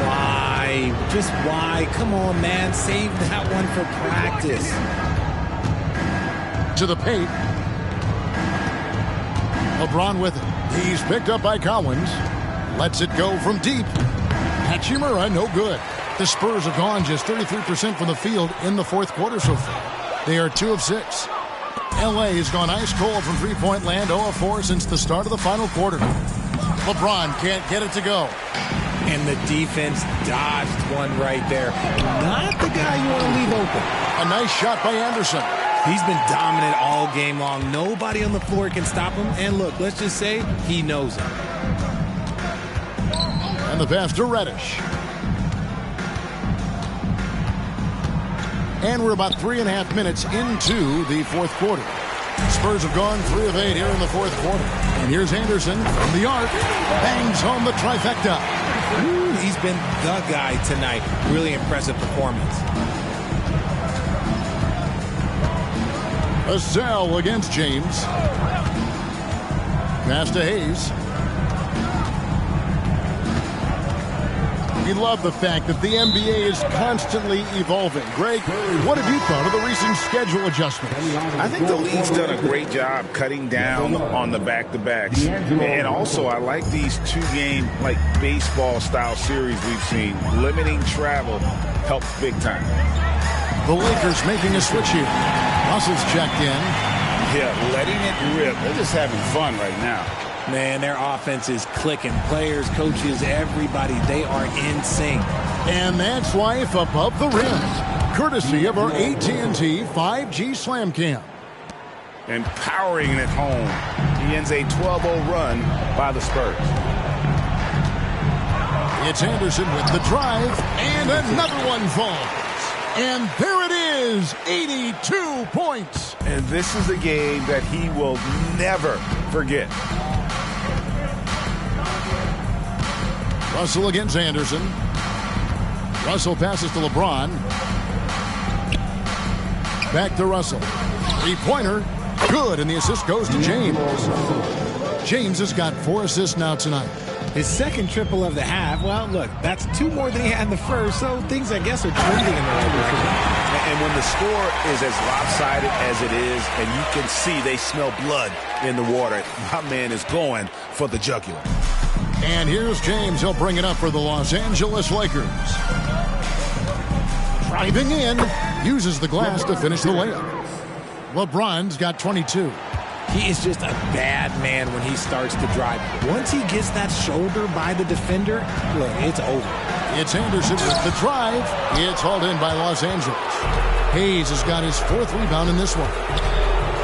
S2: Why? Just why? Come on, man. Save that one for practice.
S1: To the paint. LeBron with it. He's picked up by Collins. Lets it go from deep. Hachimura, no good. The Spurs have gone just 33% from the field in the fourth quarter so far. They are 2 of 6. LA has gone ice cold from three-point land, 0 of 4 since the start of the final quarter. LeBron can't get it to go.
S2: And the defense dodged one right there. Not the guy you want to leave open.
S1: A nice shot by Anderson.
S2: He's been dominant all game long. Nobody on the floor can stop him. And look, let's just say he knows it.
S1: And the pass to Reddish. And we're about 3.5 minutes into the fourth quarter. Spurs have gone 3 of 8 here in the fourth quarter. And here's Anderson from the arc. Bangs home the trifecta.
S2: Ooh, he's been the guy tonight. Really impressive performance.
S1: A cell against James. Pass to Hayes. We love the fact that the NBA is constantly evolving. Greg, what have you thought of the recent schedule adjustments?
S3: I think the league's done a great job cutting down on the back-to-backs. And also, I like these 2-game, like baseball-style series we've seen. Limiting travel helps big time.
S1: The Lakers making a switch here. Russell's checked in.
S3: Yeah, letting it rip. They're just having fun right now.
S2: Man, their offense is clicking. Players, coaches, everybody, they are in sync.
S1: And that's life above the rim, courtesy of our AT&T 5G Slam Cam.
S3: And powering it home. He ends a 12-0 run by the Spurs.
S1: It's Anderson with the drive, and another one falls. And there it is, 82 points.
S3: And this is a game that he will never forget.
S1: Russell against Anderson. Russell passes to LeBron. Back to Russell. Three-pointer. Good, and the assist goes to James. James has got 4 assists now tonight.
S2: His second triple of the half. Well, look, that's 2 more than he had in the first, so things, I guess, are trending in the right direction.
S3: And when the score is as lopsided as it is, and you can see they smell blood in the water, my man is going for the jugular.
S1: And here's James. He'll bring it up for the Los Angeles Lakers. Driving in, uses the glass to finish the layup. LeBron's got 22.
S2: He is just a bad man when he starts to drive. Once he gets that shoulder by the defender, look, it's over.
S1: It's Anderson with the drive. It's hauled in by Los Angeles. Hayes has got his 4th rebound in this one.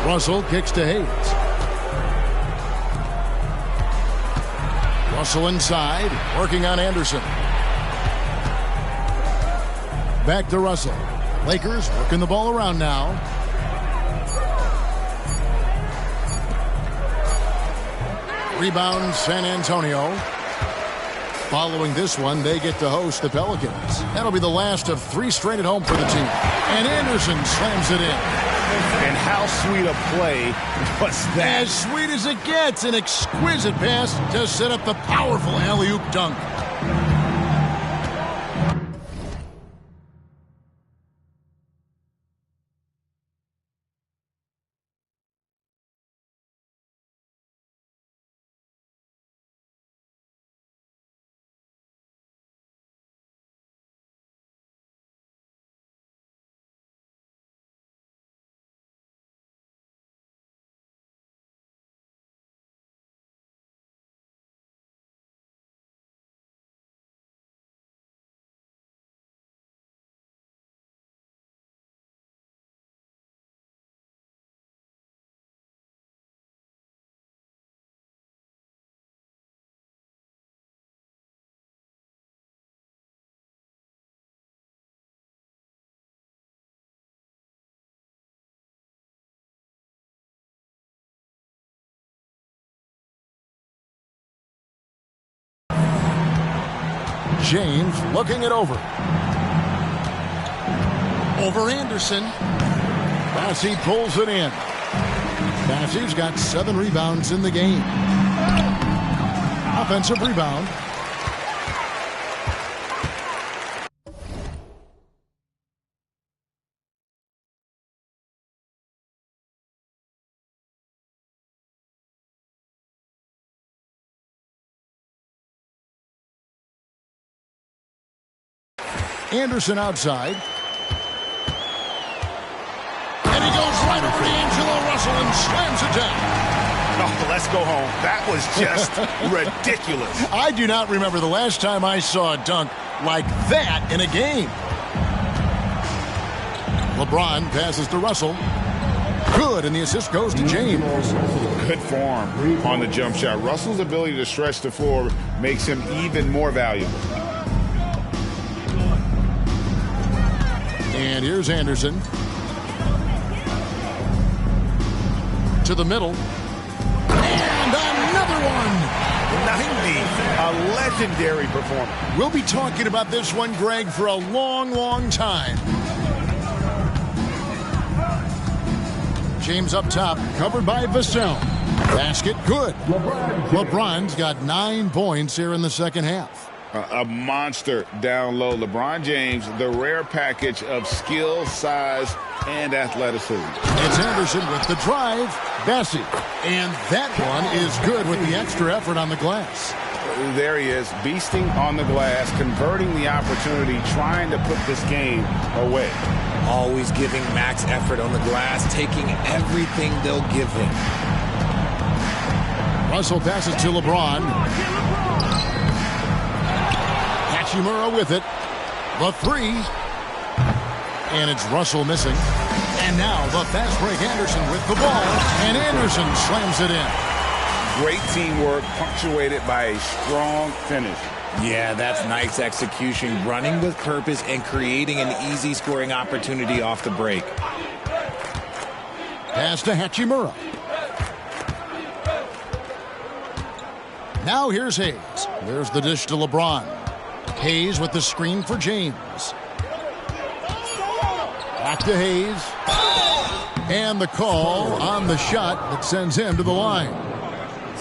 S1: Russell kicks to Hayes. Russell inside, working on Anderson. Back to Russell. Lakers working the ball around now. Rebound San Antonio. Following this one, they get to host the Pelicans. That'll be the last of 3 straight at home for the team. And Anderson slams it in.
S3: And how sweet a play was that?
S1: As sweet as it gets. An exquisite pass to set up the powerful alley-oop dunk. James looking it over. Over Anderson. Bassey pulls it in. Bassey's got 7 rebounds in the game. Offensive rebound. Anderson outside. And he goes right over D'Angelo Russell and slams it down.
S3: Oh, let's go home. That was just ridiculous.
S1: I do not remember the last time I saw a dunk like that in a game. LeBron passes to Russell. Good, and the assist goes to James.
S3: Good form on the jump shot. Russell's ability to stretch the floor makes him even more valuable.
S1: And here's Anderson. To the middle. And another one.
S3: 90. A legendary performance.
S1: We'll be talking about this one, Greg, for a long, long time. James up top, covered by Vassell. Basket good. LeBron's got 9 points here in the second half.
S3: A monster down low. LeBron James, the rare package of skill, size, and athleticism.
S1: It's Anderson with the drive. Bassey. And that one is good with the extra effort on the glass.
S3: There he is, beasting on the glass, converting the opportunity, trying to put this game away.
S2: Always giving max effort on the glass, taking everything they'll give him.
S1: Russell passes to LeBron. Hachimura with it. The 3. And it's Russell missing. And now the fast break Anderson with the ball. And Anderson slams it in.
S3: Great teamwork punctuated by a strong finish.
S2: Yeah, that's nice execution. Running with purpose and creating an easy scoring opportunity off the break.
S1: Pass to Hachimura. Now here's Hayes. There's the dish to LeBron. Hayes with the screen for James. Back to Hayes. And the call on the shot that sends him to the line.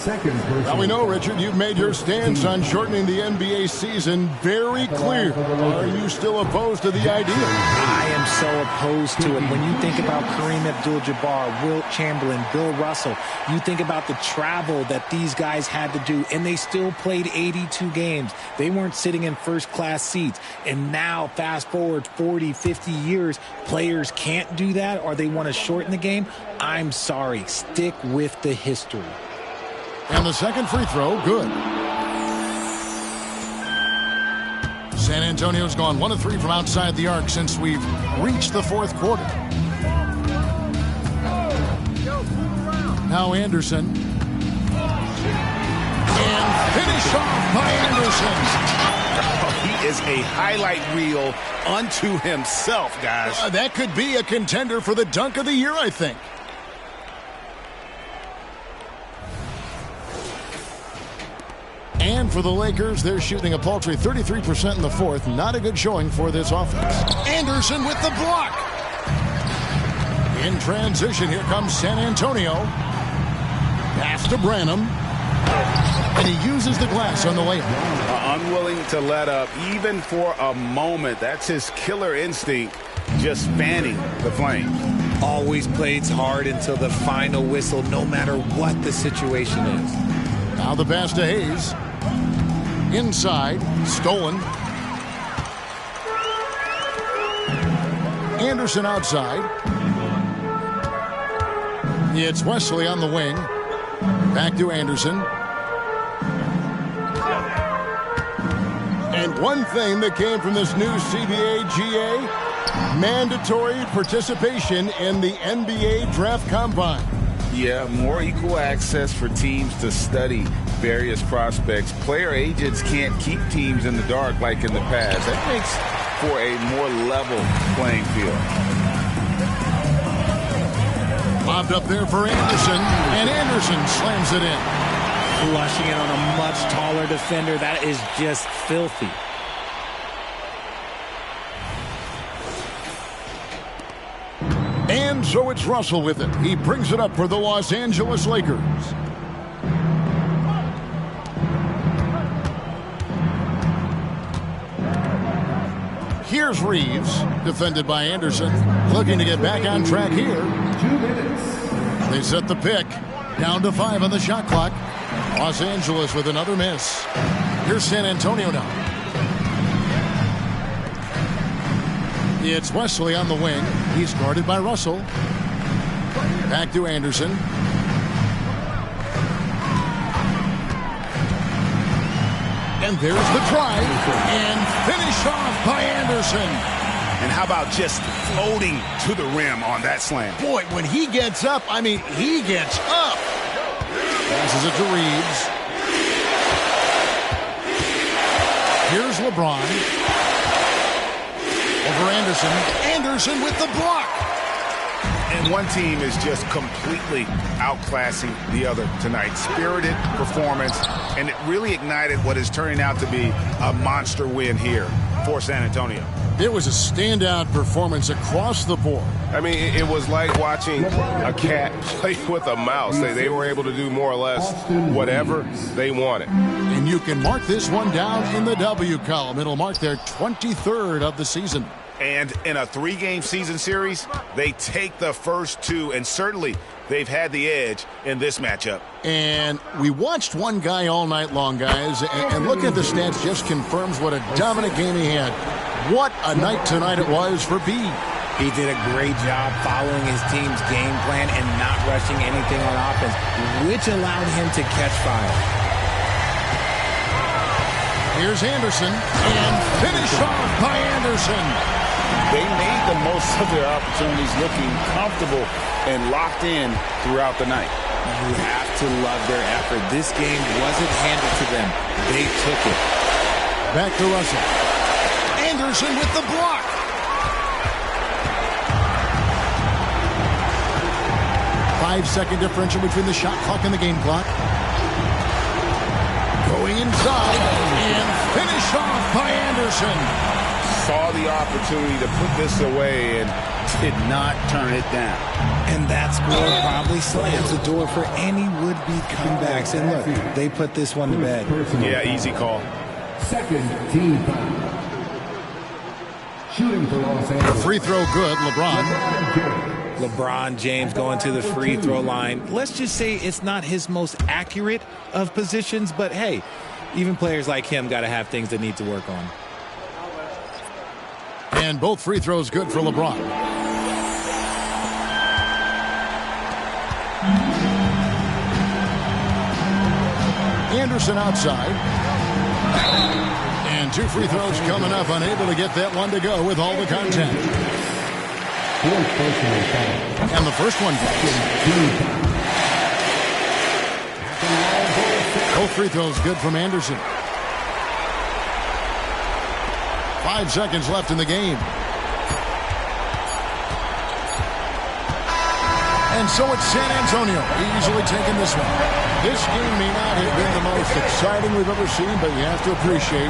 S1: Now we know, Richard, you've made your stance on shortening the NBA season very clear. Are you still opposed to the idea?
S2: I am so opposed to it. When you think about Kareem Abdul-Jabbar, Wilt Chamberlain, Bill Russell, you think about the travel that these guys had to do, and they still played 82 games. They weren't sitting in first-class seats. And now, fast forward 40, 50 years, players can't do that, or they want to shorten the game. I'm sorry. Stick with the history.
S1: And the second free throw, good. San Antonio's gone 1 of 3 from outside the arc since we've reached the fourth quarter. Now Anderson. And finish off by Anderson.
S3: He is a highlight reel unto himself, guys.
S1: That could be a contender for the dunk of the year, I think. And for the Lakers, they're shooting a paltry 33% in the fourth. Not a good showing for this offense. Anderson with the block. In transition, here comes San Antonio. Pass to Branham. And he uses the glass on the layup.
S3: Unwilling to let up, even for a moment. That's his killer instinct, just fanning the flame.
S2: Always plays hard until the final whistle, no matter what the situation is.
S1: Now the pass to Hayes. Inside, stolen. Anderson outside. It's Wesley on the wing. Back to Anderson. And one thing that came from this new CBA GA, mandatory participation in the NBA Draft Combine.
S3: Yeah, more equal access for teams to study various prospects. Player agents can't keep teams in the dark like in the past. That makes for a more level playing field.
S1: Lobbed up there for Anderson, and Anderson slams it in.
S2: Flushing it on a much taller defender. That is just filthy.
S1: And so it's Russell with it. He brings it up for the Los Angeles Lakers. Here's Reeves, defended by Anderson, looking to get back on track here.
S7: 2 minutes.
S1: They set the pick. Down to 5 on the shot clock. Los Angeles with another miss. Here's San Antonio now. It's Wesley on the wing. He's guarded by Russell. Back to Anderson. And there's the drive. And finish off by Anderson.
S3: And how about just floating to the rim on that slam?
S1: Boy, when he gets up, I mean, he gets up. Passes it to Reeves. Here's LeBron. Over Anderson. Anderson with the block.
S3: And one team is just completely outclassing the other tonight. Spirited performance, and it really ignited what is turning out to be a monster win here for San Antonio.
S1: It was a standout performance across the board.
S4: I mean, it was like watching a cat play with a mouse. They were able to do more or less whatever they wanted.
S1: And you can mark this one down in the W column. It'll mark their 23rd of the season.
S3: And in a 3-game season series, they take the first 2, and certainly they've had the edge in this matchup.
S1: And we watched one guy all night long, guys, and looking at the stats just confirms what a dominant game he had. What a night tonight it was for B.
S2: He did a great job following his team's game plan and not rushing anything on offense, which allowed him to catch fire.
S1: Here's Anderson, and finish off by Anderson.
S3: They made the most of their opportunities, looking comfortable and locked in throughout the night.
S2: You have to love their effort. This game wasn't handed to them. They took it.
S1: Back to Russell. Anderson with the block. Five-second differential between the shot clock and the game clock. to the inside and finish off by Anderson.
S3: Saw the opportunity to put this away and did not turn it down.
S2: And that score probably slams the door for any would-be comebacks. And look, they put this one to bed.
S3: Yeah, easy call.
S7: Second team foul. Shooting for Los
S1: The
S7: Angeles.
S1: free throw good, LeBron.
S2: LeBron James going to the free throw line. Let's just say it's not his most accurate of positions, but hey, even players like him got to have things that need to work on.
S1: And both free throws good for LeBron. Anderson outside. And two free throws coming up, unable to get that one to go with all the contact. And the first one both free throws good from Anderson. 5 seconds left in the game. And so it's San Antonio easily taking this one. This game may not have been the most exciting we've ever seen, but you have to appreciate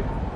S8: play.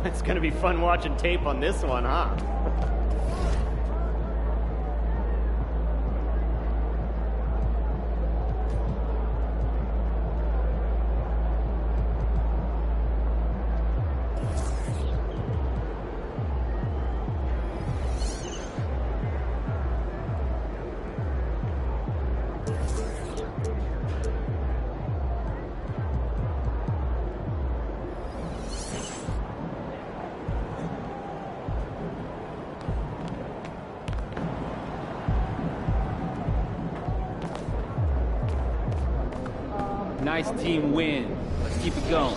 S11: It's going to be fun watching tape on this one, huh?
S12: Nice team win. Let's keep it going.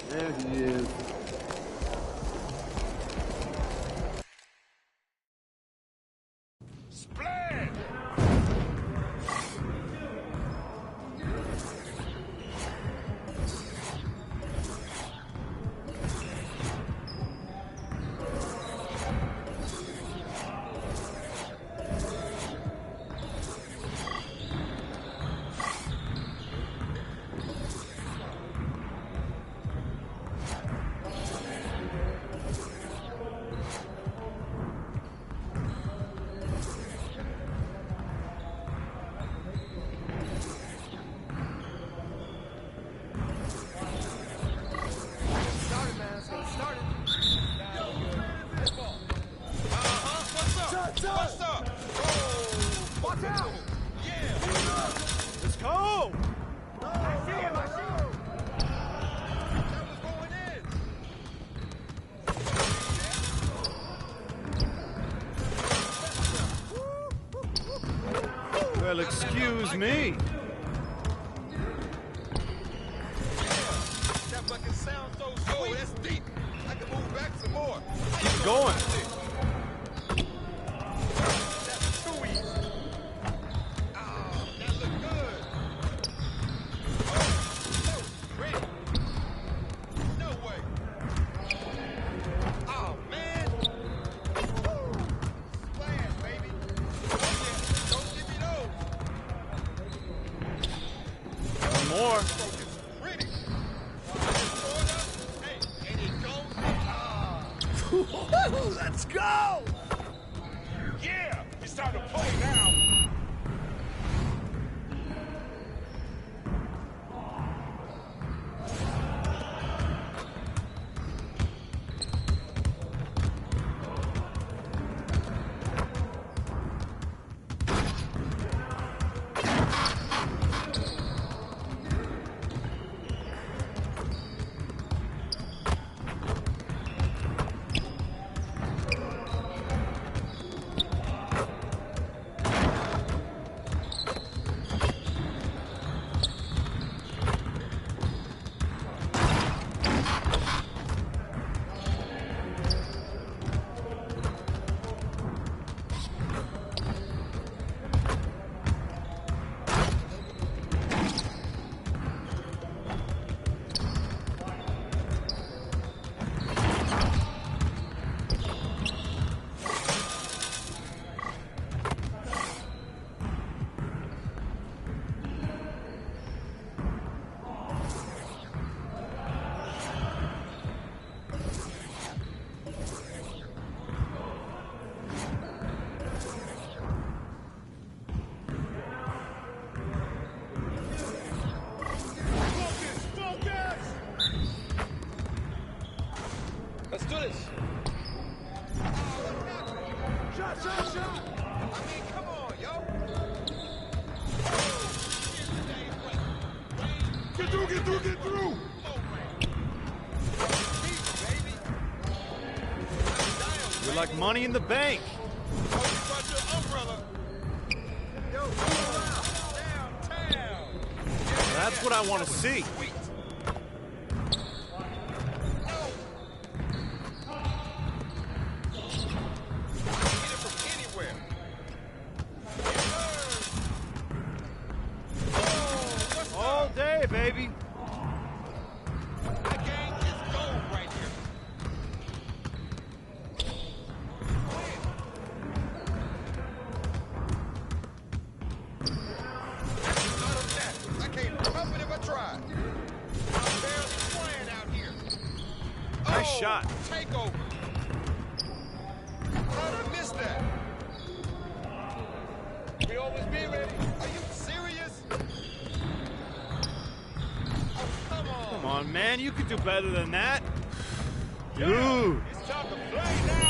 S6: There he is.
S13: What's up? Oh, watch out! Yeah, let's go! I see him, I see him! That was going in! Well, excuse me. That fucking sounds so sweet. Oh, that's deep. I can move back some more. Keep going. Let's go! Yeah, it's time to play now. Get through!
S5: You're like money in the bank. That's what I want to see. All day, baby. Nice shot.
S13: Take over. How'd I miss that? We always be ready. Are you serious? Oh, come on.
S5: Come on, man. You could do better than that. Dude.
S13: It's time to play now.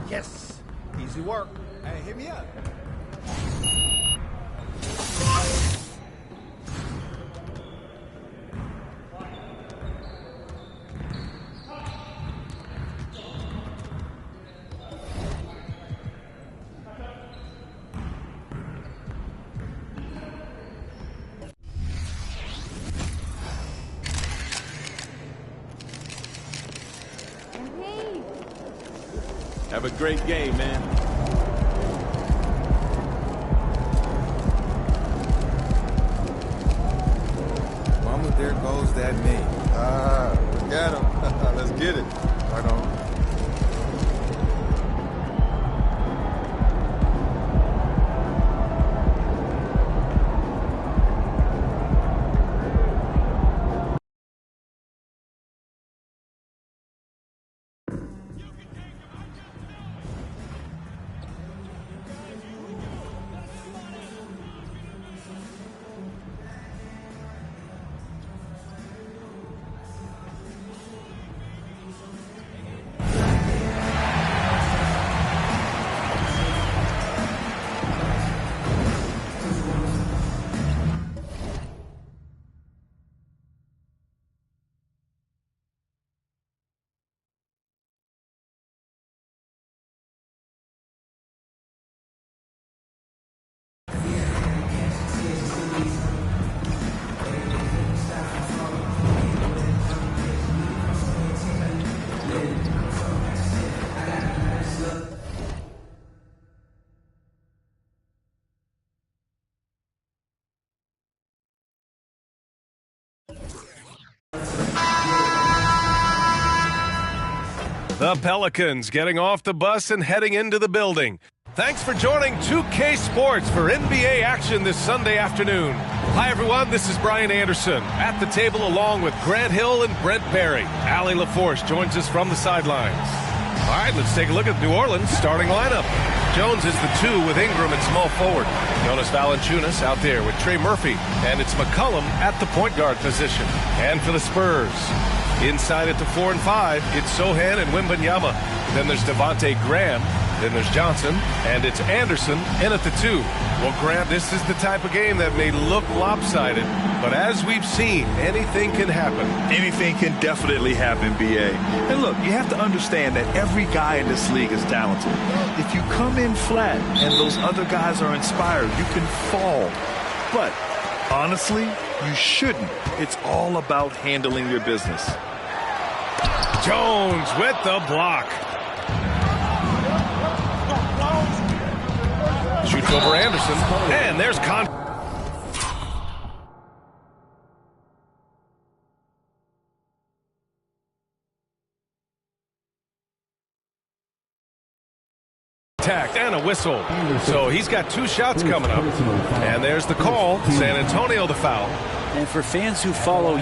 S5: Yes. Easy work.
S13: Hey, hit me up.
S14: Have a great game, man.
S15: Mama, there goes that knee.
S16: Got him. Let's get it. Right on. The Pelicans getting off the bus and heading into the building. Thanks for joining 2K Sports for NBA action this Sunday afternoon. Hi, everyone. This is Brian Anderson at the table along with Grant Hill and Brent Barry. Allie LaForce joins us from the sidelines. All right, let's take a look at New Orleans' starting lineup. Jones is the 2 with Ingram at small forward. Jonas Valanciunas out there with Trey Murphy. And it's McCollum at the point guard position. And for the Spurs, inside at the 4 and 5, it's Sohan and Wembanyama. Then there's Devontae Graham. Then there's Johnson, and it's Anderson in at the 2. Well, Graham, this is the type of game that may look lopsided, but as we've seen, anything can happen.
S17: Anything can definitely happen, B.A. And look, you have to understand that every guy in this league is talented. If you come in flat and those other guys are inspired, you can fall. But honestly, you shouldn't. It's all about handling your business.
S16: Jones with the block. Shoots over Anderson, and there's contact and a whistle. So he's got 2 shots coming up. And there's the call. San Antonio the foul.
S6: And for fans who follow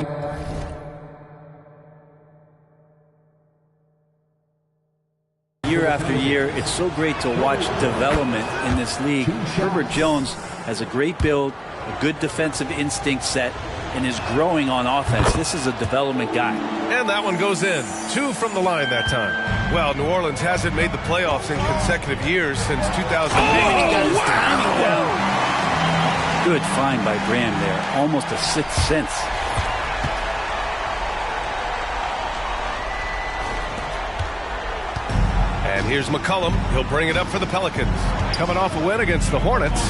S6: year after year, it's so great to watch development in this league. Herbert Jones has a great build, a good defensive instinct set, and is growing on offense. This is a development guy.
S16: And that one goes in. 2 from the line that time. Well, New Orleans hasn't made the playoffs in consecutive years since 2008.
S6: Good find by Graham there. Almost a 6th sense.
S16: And here's McCollum. He'll bring it up for the Pelicans. Coming off a win against the Hornets.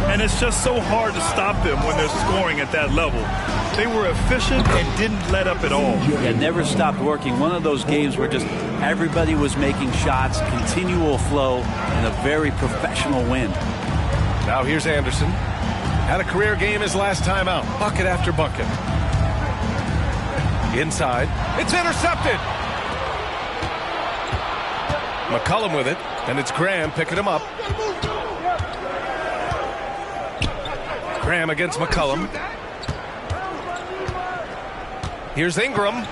S17: And it's just so hard to stop them when they're scoring at that level. They were efficient and didn't let up at all.
S6: Yeah, never stopped working. One of those games where just everybody was making shots, continual flow, and a very professional win.
S16: Now here's Anderson. Had a career game his last time out. Bucket after bucket. Inside. It's intercepted. McCollum with it, and it's Graham picking him up. Graham against McCollum. Here's Ingram.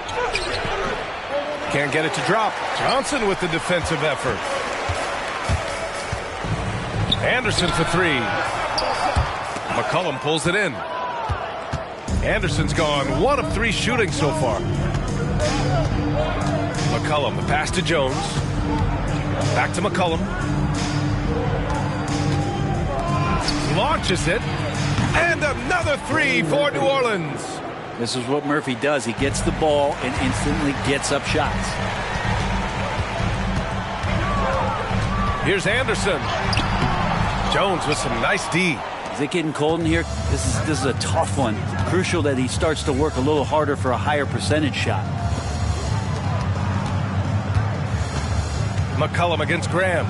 S16: Can't get it to drop. Johnson with the defensive effort. Anderson for 3. McCollum pulls it in. Anderson's gone 1 of 3 shooting so far. McCollum, the pass to Jones. Back to McCollum. Launches it. And another 3 for New Orleans.
S6: This is what Murphy does. He gets the ball and instantly gets up shots.
S16: Here's Anderson. Jones with some nice D.
S6: Is it getting cold in here? This is a tough one. Crucial that he starts to work a little harder for a higher percentage shot.
S16: McCollum against Graham.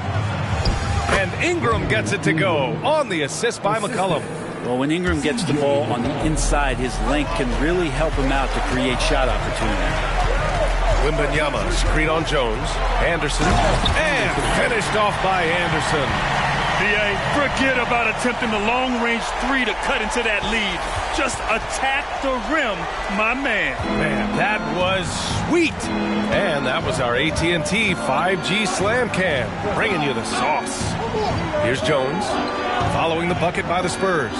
S16: And Ingram gets it to go on the assist by McCollum.
S6: Well, when Ingram gets the ball on the inside, his length can really help him out to create shot opportunity.
S16: Wembanyama, screen on Jones. Anderson. And finished off by Anderson.
S17: B.A., forget about attempting the long-range 3 to cut into that lead. Just attack the rim, my man.
S16: Man, that was sweet. And that was our AT&T 5G Slam Cam, bringing you the sauce. Here's Jones, following the bucket by the Spurs.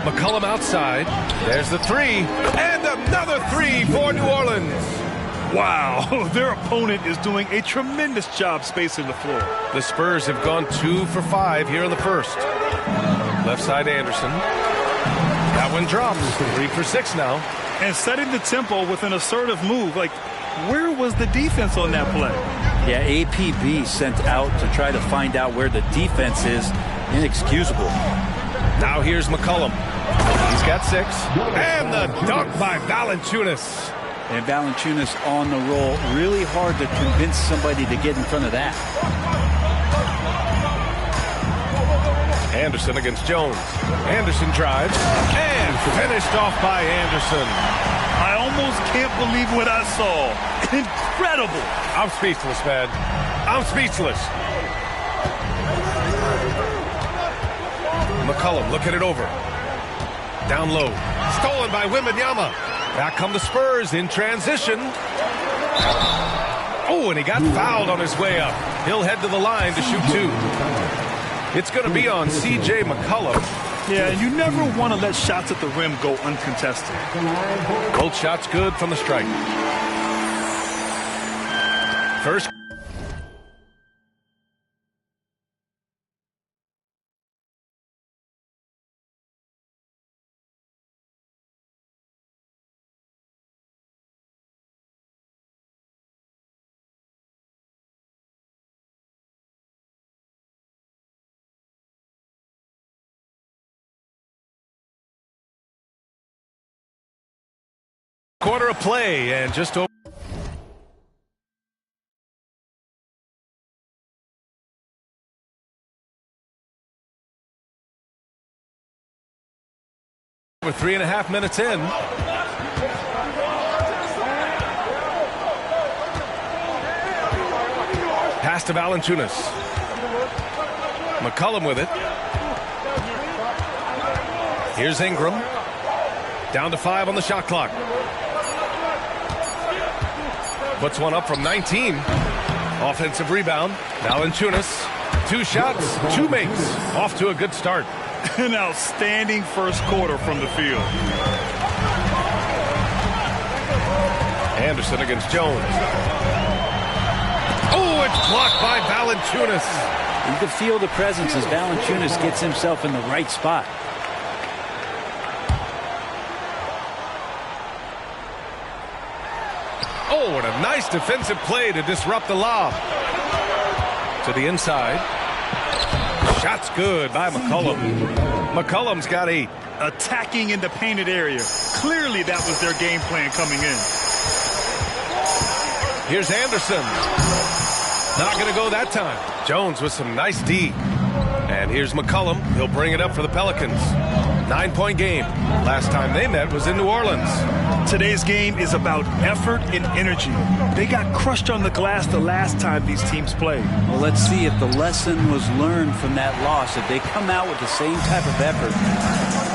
S16: McCollum outside. There's the 3. And another 3 for New Orleans.
S17: Wow, their opponent is doing a tremendous job spacing the floor.
S16: The Spurs have gone 2 for 5 here in the first. Left side Anderson. That one drops. 3 for 6 now.
S17: And setting the tempo with an assertive move. Like, where was the defense on that play?
S6: Yeah, APB sent out to try to find out where the defense is. Inexcusable.
S16: Now here's McCollum. He's got 6. And the dunk by Valanciunas.
S6: And Valanciunas on the roll. Really hard to convince somebody to get in front of that.
S16: Anderson against Jones. Anderson drives. And finished off by Anderson.
S17: I almost can't believe what I saw. Incredible.
S16: I'm speechless, man. I'm speechless. McCollum looking it over. Down low. Stolen by Wembanyama. Back come the Spurs in transition. Oh, and he got fouled on his way up. He'll head to the line to shoot 2. It's going to be on C.J. McCollum.
S17: Yeah, you never want to let shots at the rim go uncontested.
S16: Both shots good from the strike. First. Quarter of play and just over 3.5 minutes in. Pass to Valanciunas. McCollum with it. Here's Ingram. Down to 5 on the shot clock. Puts one up from 19. Offensive rebound. Valanciunas. 2 shots, 2 makes. Off to a good start.
S17: An outstanding first quarter from the field.
S16: Anderson against Jones. Oh, it's blocked by Valanciunas.
S12: You can feel the presence as Valanciunas gets himself in the right spot.
S16: Oh, and a nice defensive play to disrupt the lob. To the inside. Shot's good by McCollum. McCollum's got 8.
S17: Attacking in the painted area. Clearly that was their game plan coming in.
S16: Here's Anderson. Not going to go that time. Jones with some nice D. And here's McCollum. He'll bring it up for the Pelicans. 9-point game. Last time they met was in New Orleans.
S17: Today's game is about effort and energy. They got crushed on the glass the last time these teams played.
S12: Well, let's see if the lesson was learned from that loss. If they come out with the same type of effort,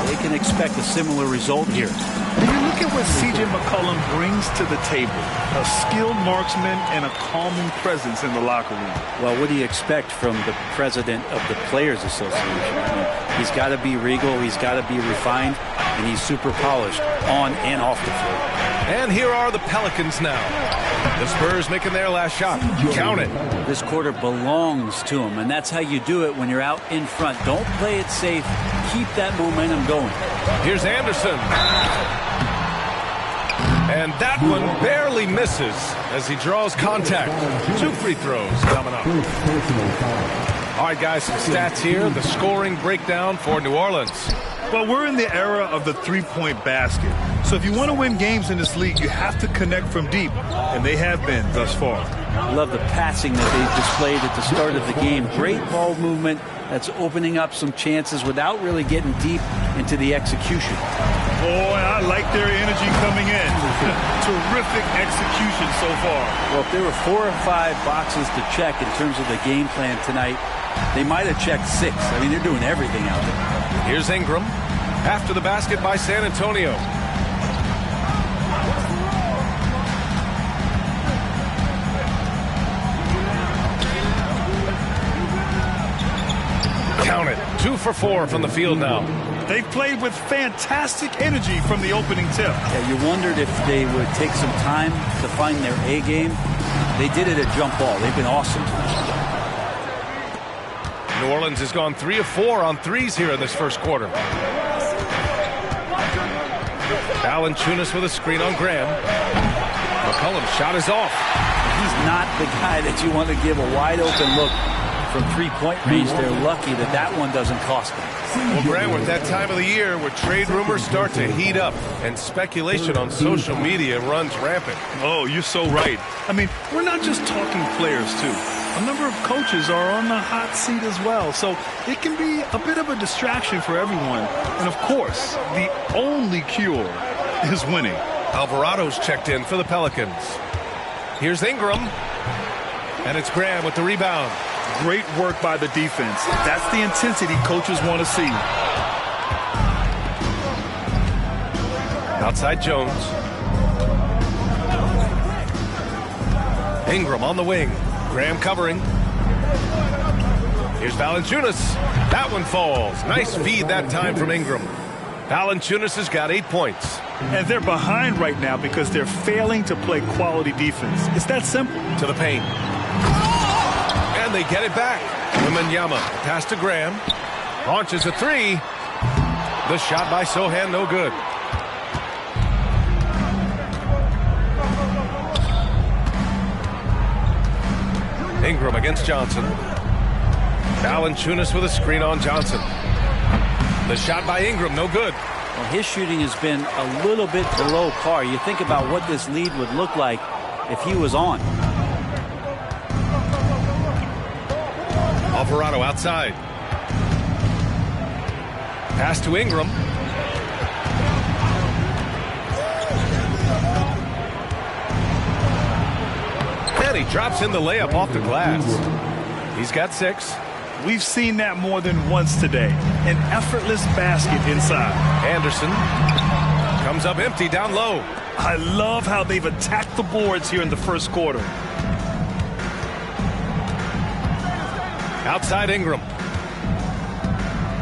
S12: they can expect a similar result here.
S17: When you look at what C.J. McCollum brings to the table, a skilled marksman and a calming presence in the locker room.
S12: Well, what do you expect from the president of the Players Association? I mean, he's got to be regal, he's got to be refined, and he's super polished on and off the floor.
S16: And here are the Pelicans now. The Spurs making their last shot. Count it.
S12: This quarter belongs to them, and that's how you do it when you're out in front. Don't play it safe. Keep that momentum going.
S16: Here's Anderson. And that one barely misses as he draws contact. 2 free throws coming up. All right, guys, some stats here. The scoring breakdown for New Orleans.
S17: Well, we're in the era of the three-point basket. So if you want to win games in this league, you have to connect from deep, and they have been thus far.
S12: Love the passing that they've displayed at the start of the game. Great ball movement that's opening up some chances without really getting deep into the execution.
S17: Boy, I like their energy coming in. Terrific execution so far.
S12: Well, if there were 4 or 5 boxes to check in terms of the game plan tonight, they might have checked 6. I mean, they're doing everything out there.
S16: Here's Ingram. After the basket by San Antonio. Count it. 2 for 4 from the field now.
S17: They've played with fantastic energy from the opening tip.
S12: Yeah, you wondered if they would take some time to find their A game. They did it at jump ball. They've been awesome tonight.
S16: New Orleans has gone 3 of 4 on threes here in this first quarter. Valanciunas with a screen on Graham. McCollum's shot is off.
S12: He's not the guy that you want to give a wide open look from 3-point range. They're lucky that that one doesn't cost them.
S16: Well, Grant, we're at that time of the year where trade rumors start to heat up and speculation on social media runs rampant.
S17: Oh, you're so right. I mean, we're not just talking players, too. A number of coaches are on the hot seat as well, so it can be a bit of a distraction for everyone. And, of course, the only cure is winning.
S16: Alvarado's checked in for the Pelicans. Here's Ingram. And it's Graham with the rebound.
S17: Great work by the defense. That's the intensity coaches want to see.
S16: Outside Jones. Ingram on the wing. Graham covering. Here's Valanciunas. That one falls. Nice feed that time from Ingram. Valanciunas has got 8 points.
S17: And they're behind right now because they're failing to play quality defense. It's that simple.
S16: To the paint. And they get it back. Wembanyama pass to Graham. Launches a three. The shot by Sohan, no good. Ingram against Johnson. Valanciunas with a screen on Johnson. The shot by Ingram, no good.
S12: Well, his shooting has been a little bit below par. You think about what this lead would look like if he was on.
S16: Alvarado outside. Pass to Ingram. And he drops in the layup off the glass. He's got 6.
S17: We've seen that more than once today. An effortless basket inside.
S16: Anderson comes up empty down low.
S17: I love how they've attacked the boards here in the first quarter.
S16: Outside Ingram.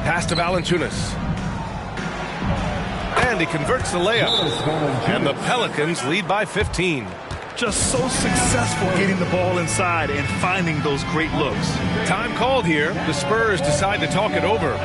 S16: Pass to Valanciunas. And he converts the layup. And the Pelicans lead by 15.
S17: Just so successful getting the ball inside and finding those great looks.
S16: Time called here. The Spurs decide to talk it over.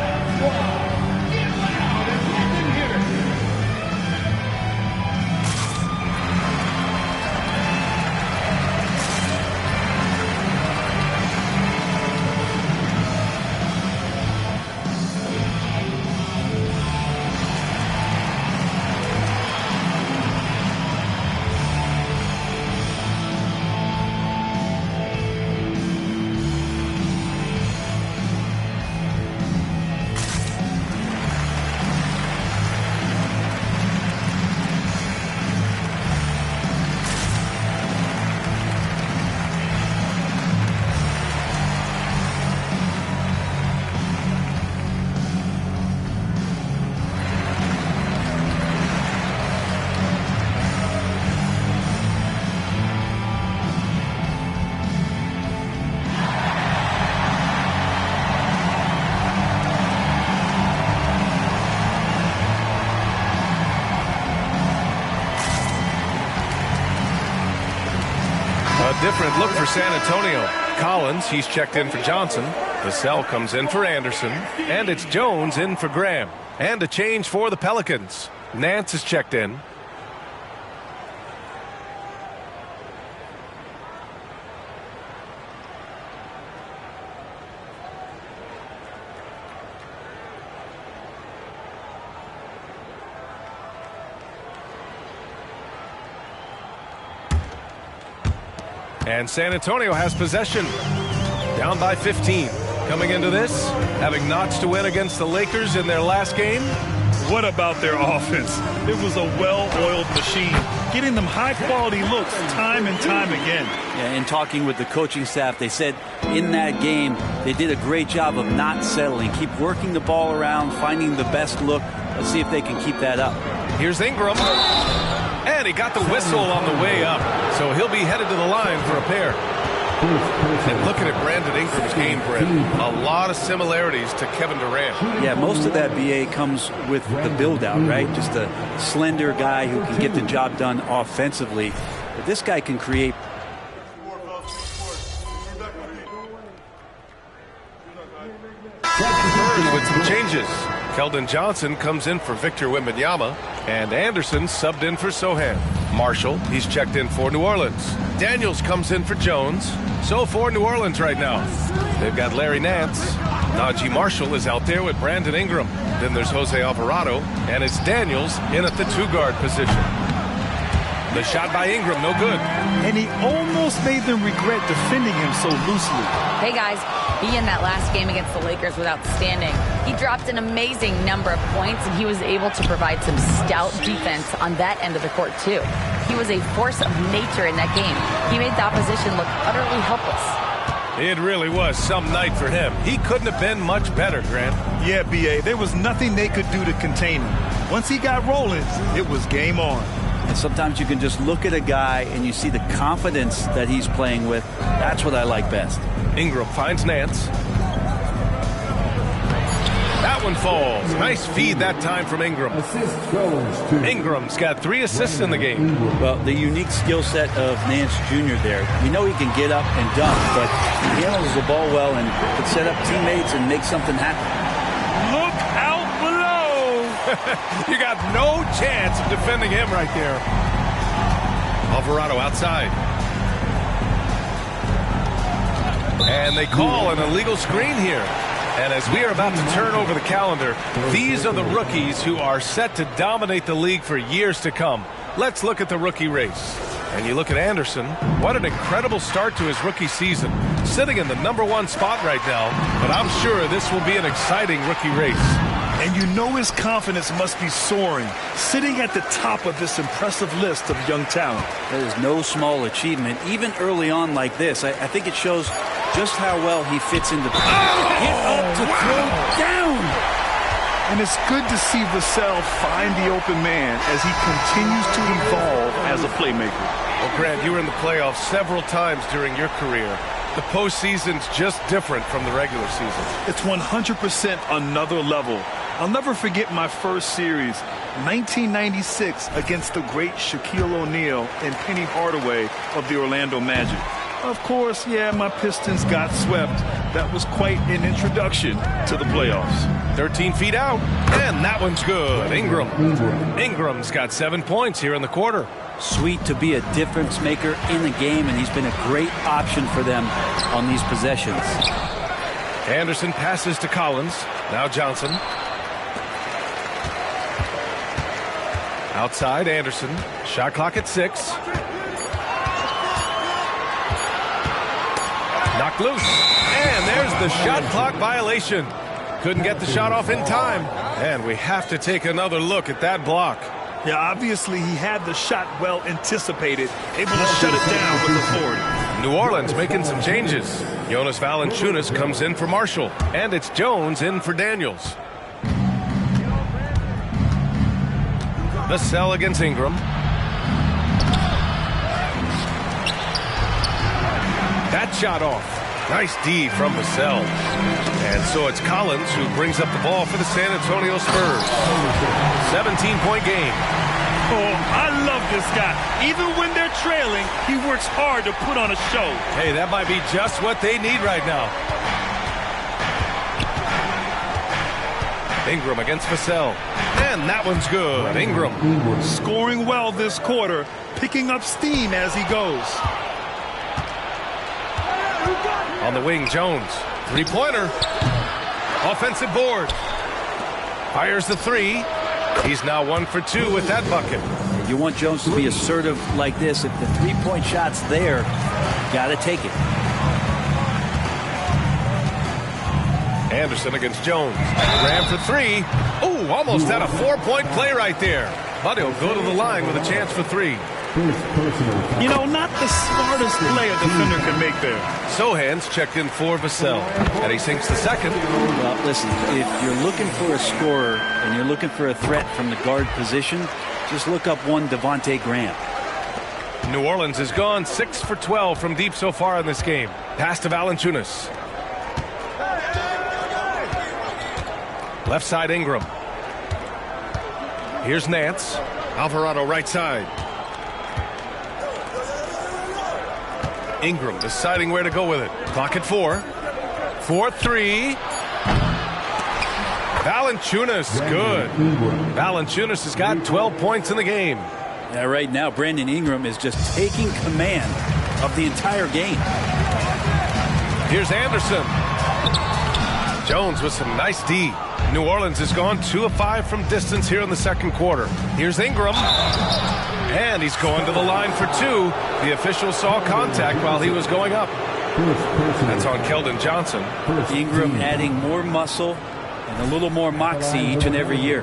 S16: Different look for San Antonio. Collins, he's checked in for Johnson. Vassell comes in for Anderson. And it's Jones in for Graham. And a change for the Pelicans. Nance is checked in. And San Antonio has possession. Down by 15. Coming into this, having notched to win against the Lakers in their last game.
S17: What about their offense? It was a well-oiled machine, getting them high-quality looks time and time again.
S12: Yeah, in talking with the coaching staff, they said in that game they did a great job of not settling. Keep working the ball around, finding the best look. Let's see if they can keep that up.
S16: Here's Ingram. And he got the whistle on the way up. So he'll be headed to the line for a pair. And looking at Brandon Ingram's game, Brent, a lot of similarities to Kevin Durant.
S12: Yeah, most of that BA comes with the build-out, right? Just a slender guy who can get the job done offensively. But this guy can create.
S16: Spurs with some changes. Keldon Johnson comes in for Victor Wembanyama, and Anderson subbed in for Sohan. Marshall, he's checked in for New Orleans. Daniels comes in for Jones. So for New Orleans right now, they've got Larry Nance. Najee Marshall is out there with Brandon Ingram. Then there's Jose Alvarado, and it's Daniels in at the 2-guard position. The shot by Ingram, no good.
S17: And he almost made them regret defending him so loosely.
S18: Hey guys, he in that last game against the Lakers was outstanding. He dropped an amazing number of points, and he was able to provide some stout defense on that end of the court too. He was a force of nature in that game. He made the opposition look utterly helpless.
S16: It really was some night for him. He couldn't have been much better, Grant.
S17: Yeah, B.A., there was nothing they could do to contain him. Once he got rolling, it was game on.
S12: And sometimes you can just look at a guy and you see the confidence that he's playing with. That's what I like best.
S16: Ingram finds Nance. That one falls. Nice feed that time from Ingram. Ingram's got 3 assists in the game.
S12: Well, the unique skill set of Nance Jr. there. We know he can get up and dunk, but he handles the ball well and can set up teammates and make something happen.
S17: Look out below!
S16: You got no chance of defending him right there. Alvarado outside. And they call an illegal screen here. And as we are about to turn over the calendar, these are the rookies who are set to dominate the league for years to come. Let's look at the rookie race. And you look at Anderson, what an incredible start to his rookie season. Sitting in the #1 spot right now, but I'm sure this will be an exciting rookie race.
S17: And you know his confidence must be soaring, sitting at the top of this impressive list of young talent.
S12: That is no small achievement, even early on like this. I think it shows just how well he fits into the get up to throw down.
S17: And it's good to see Vassell find the open man as he continues to evolve as a playmaker.
S16: Well, Grant, you were in the playoffs several times during your career. The postseason's just different from the regular season.
S17: It's 100% another level. I'll never forget my first series, 1996, against the great Shaquille O'Neal and Penny Hardaway of the Orlando Magic. Of course, yeah, my Pistons got swept. That was quite an introduction to the playoffs.
S16: 13 feet out, and that one's good. Ingram's got 7 points here in the quarter.
S12: Sweet to be a difference maker in the game, and he's been a great option for them on these possessions.
S16: Anderson passes to Collins. Now Johnson. Outside, Anderson. Shot clock at 6. Knocked loose. And there's the shot clock violation. Couldn't get the shot off in time. And we have to take another look at that block.
S17: Yeah, obviously he had the shot well anticipated, able to shut it down with authority.
S16: New Orleans making some changes. Jonas Valanciunas comes in for Marshall. And it's Jones in for Daniels. Vassell against Ingram. That shot off. Nice D from Vassell. And so it's Collins who brings up the ball for the San Antonio Spurs. 17-point game.
S17: Oh, I love this guy. Even when they're trailing, he works hard to put on a show.
S16: Hey, that might be just what they need right now. Ingram against Vassell. And that one's good. Ingram.
S17: Scoring well this quarter, picking up steam as he goes.
S16: On the wing, Jones. Three-pointer. Offensive board. Fires the 3. He's now 1 for 2 with that bucket.
S12: You want Jones to be assertive like this. If the three-point shot's there, got to take it.
S16: Anderson against Jones. Ran for 3. Ooh, almost had a 4-point play right there. But he'll go to the line with a chance for 3.
S17: You know, not the smartest play a defender can make there.
S16: Sohan's checked in for Vassell, and he sinks the second.
S12: Well, listen, if you're looking for a scorer and you're looking for a threat from the guard position, just look up one Devontae Graham.
S16: New Orleans has gone 6 for 12 from deep so far in this game. Pass to Valanciunas. Left side, Ingram. Here's Nance. Alvarado right side. Ingram deciding where to go with it. Clock at 4. 4-3. Valanciunas, good. Valanciunas has got 12 points in the game.
S12: Yeah, right now, Brandon Ingram is just taking command of the entire game.
S16: Here's Anderson. Jones with some nice D. New Orleans has gone 2 of 5 from distance here in the second quarter. Here's Ingram. And he's going to the line for 2. The official saw contact while he was going up. That's on Keldon Johnson.
S12: Ingram adding more muscle and a little more moxie each and every year.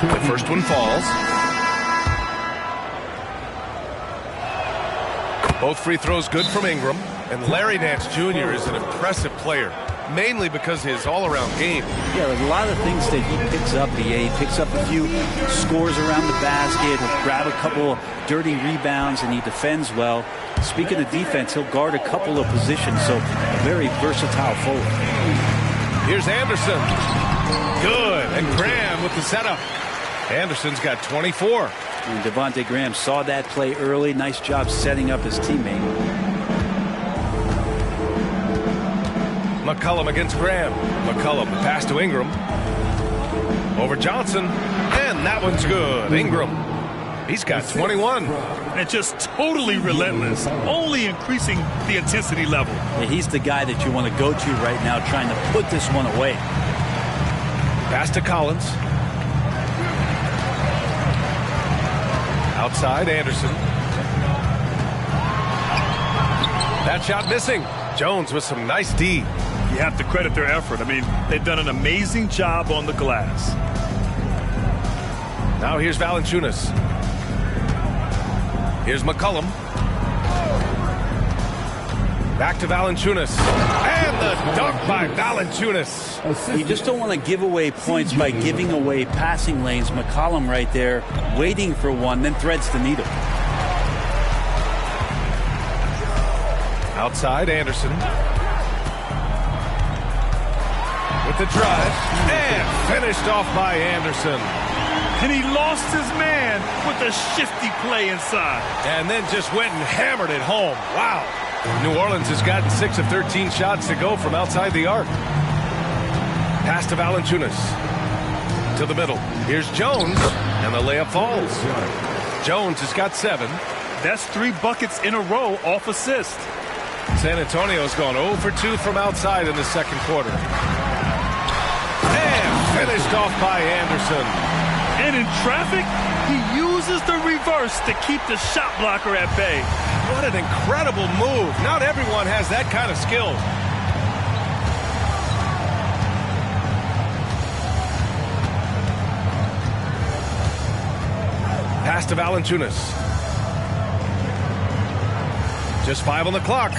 S16: The first one falls. Both free throws good from Ingram. And Larry Nance Jr. is an impressive player, mainly because his all-around game.
S12: Yeah, there's a lot of things that he picks up. He picks up a few scores around the basket, he'll grab a couple dirty rebounds, and he defends well. Speaking of defense, he'll guard a couple of positions, so very versatile forward.
S16: Here's Anderson. Good, and Graham with the setup. Anderson's got 24.
S12: And Devontae Graham saw that play early. Nice job setting up his teammate.
S16: McCollum against Graham. McCollum pass to Ingram. Over Johnson. And that one's good. Ingram. He's got 21.
S19: And just totally relentless. Only increasing the intensity level.
S12: Yeah, he's the guy that you want to go to right now, trying to put this one away.
S16: Pass to Collins. Outside, Anderson. That shot missing. Jones with some nice D.
S19: You have to credit their effort. I mean, they've done an amazing job on the glass.
S16: Now here's Valanciunas. Here's McCollum. Back to Valanciunas. And the dunk by Valanciunas.
S12: You just don't want to give away points by giving away passing lanes. McCollum right there, waiting for one, then threads the needle.
S16: Outside, Anderson. With the drive. And finished off by Anderson.
S19: And he lost his man with a shifty play inside.
S16: And then just went and hammered it home. Wow. New Orleans has gotten 6 of 13 shots to go from outside the arc. Pass to Valanciunas. To the middle. Here's Jones. And the layup falls. Jones has got 7.
S19: That's 3 buckets in a row off assist.
S16: San Antonio's gone 0 for 2 from outside in the second quarter. And finished off by Anderson.
S19: And in traffic, he uses the reverse to keep the shot blocker at bay.
S16: What an incredible move. Not everyone has that kind of skill. Pass to Valanciunas. Just 5 on the clock.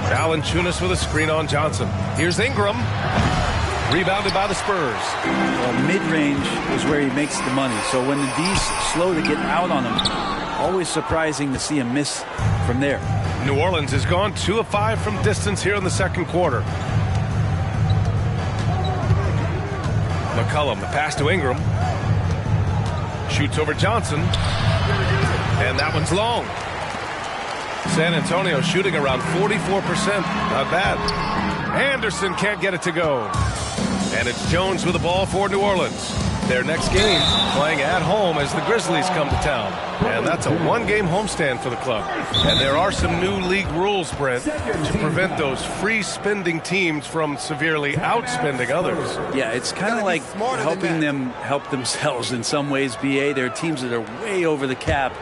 S16: Valanciunas with a screen on Johnson. Here's Ingram. Rebounded by the Spurs.
S12: Well, mid-range is where he makes the money. So when the D's slow to get out on him, always surprising to see him miss from there.
S16: New Orleans has gone 2 of 5 from distance here in the second quarter. McCollum, the pass to Ingram. Shoots over Johnson. And that one's long. San Antonio shooting around 44%. Not bad. Anderson can't get it to go. And it's Jones with the ball for New Orleans. Their next game playing at home as the Grizzlies come to town. And that's a 1-game homestand for the club. And there are some new league rules, Brent, to prevent those free-spending teams from severely outspending others.
S12: Yeah, it's kind of like helping them help themselves in some ways, BA. There are teams that are way over the cap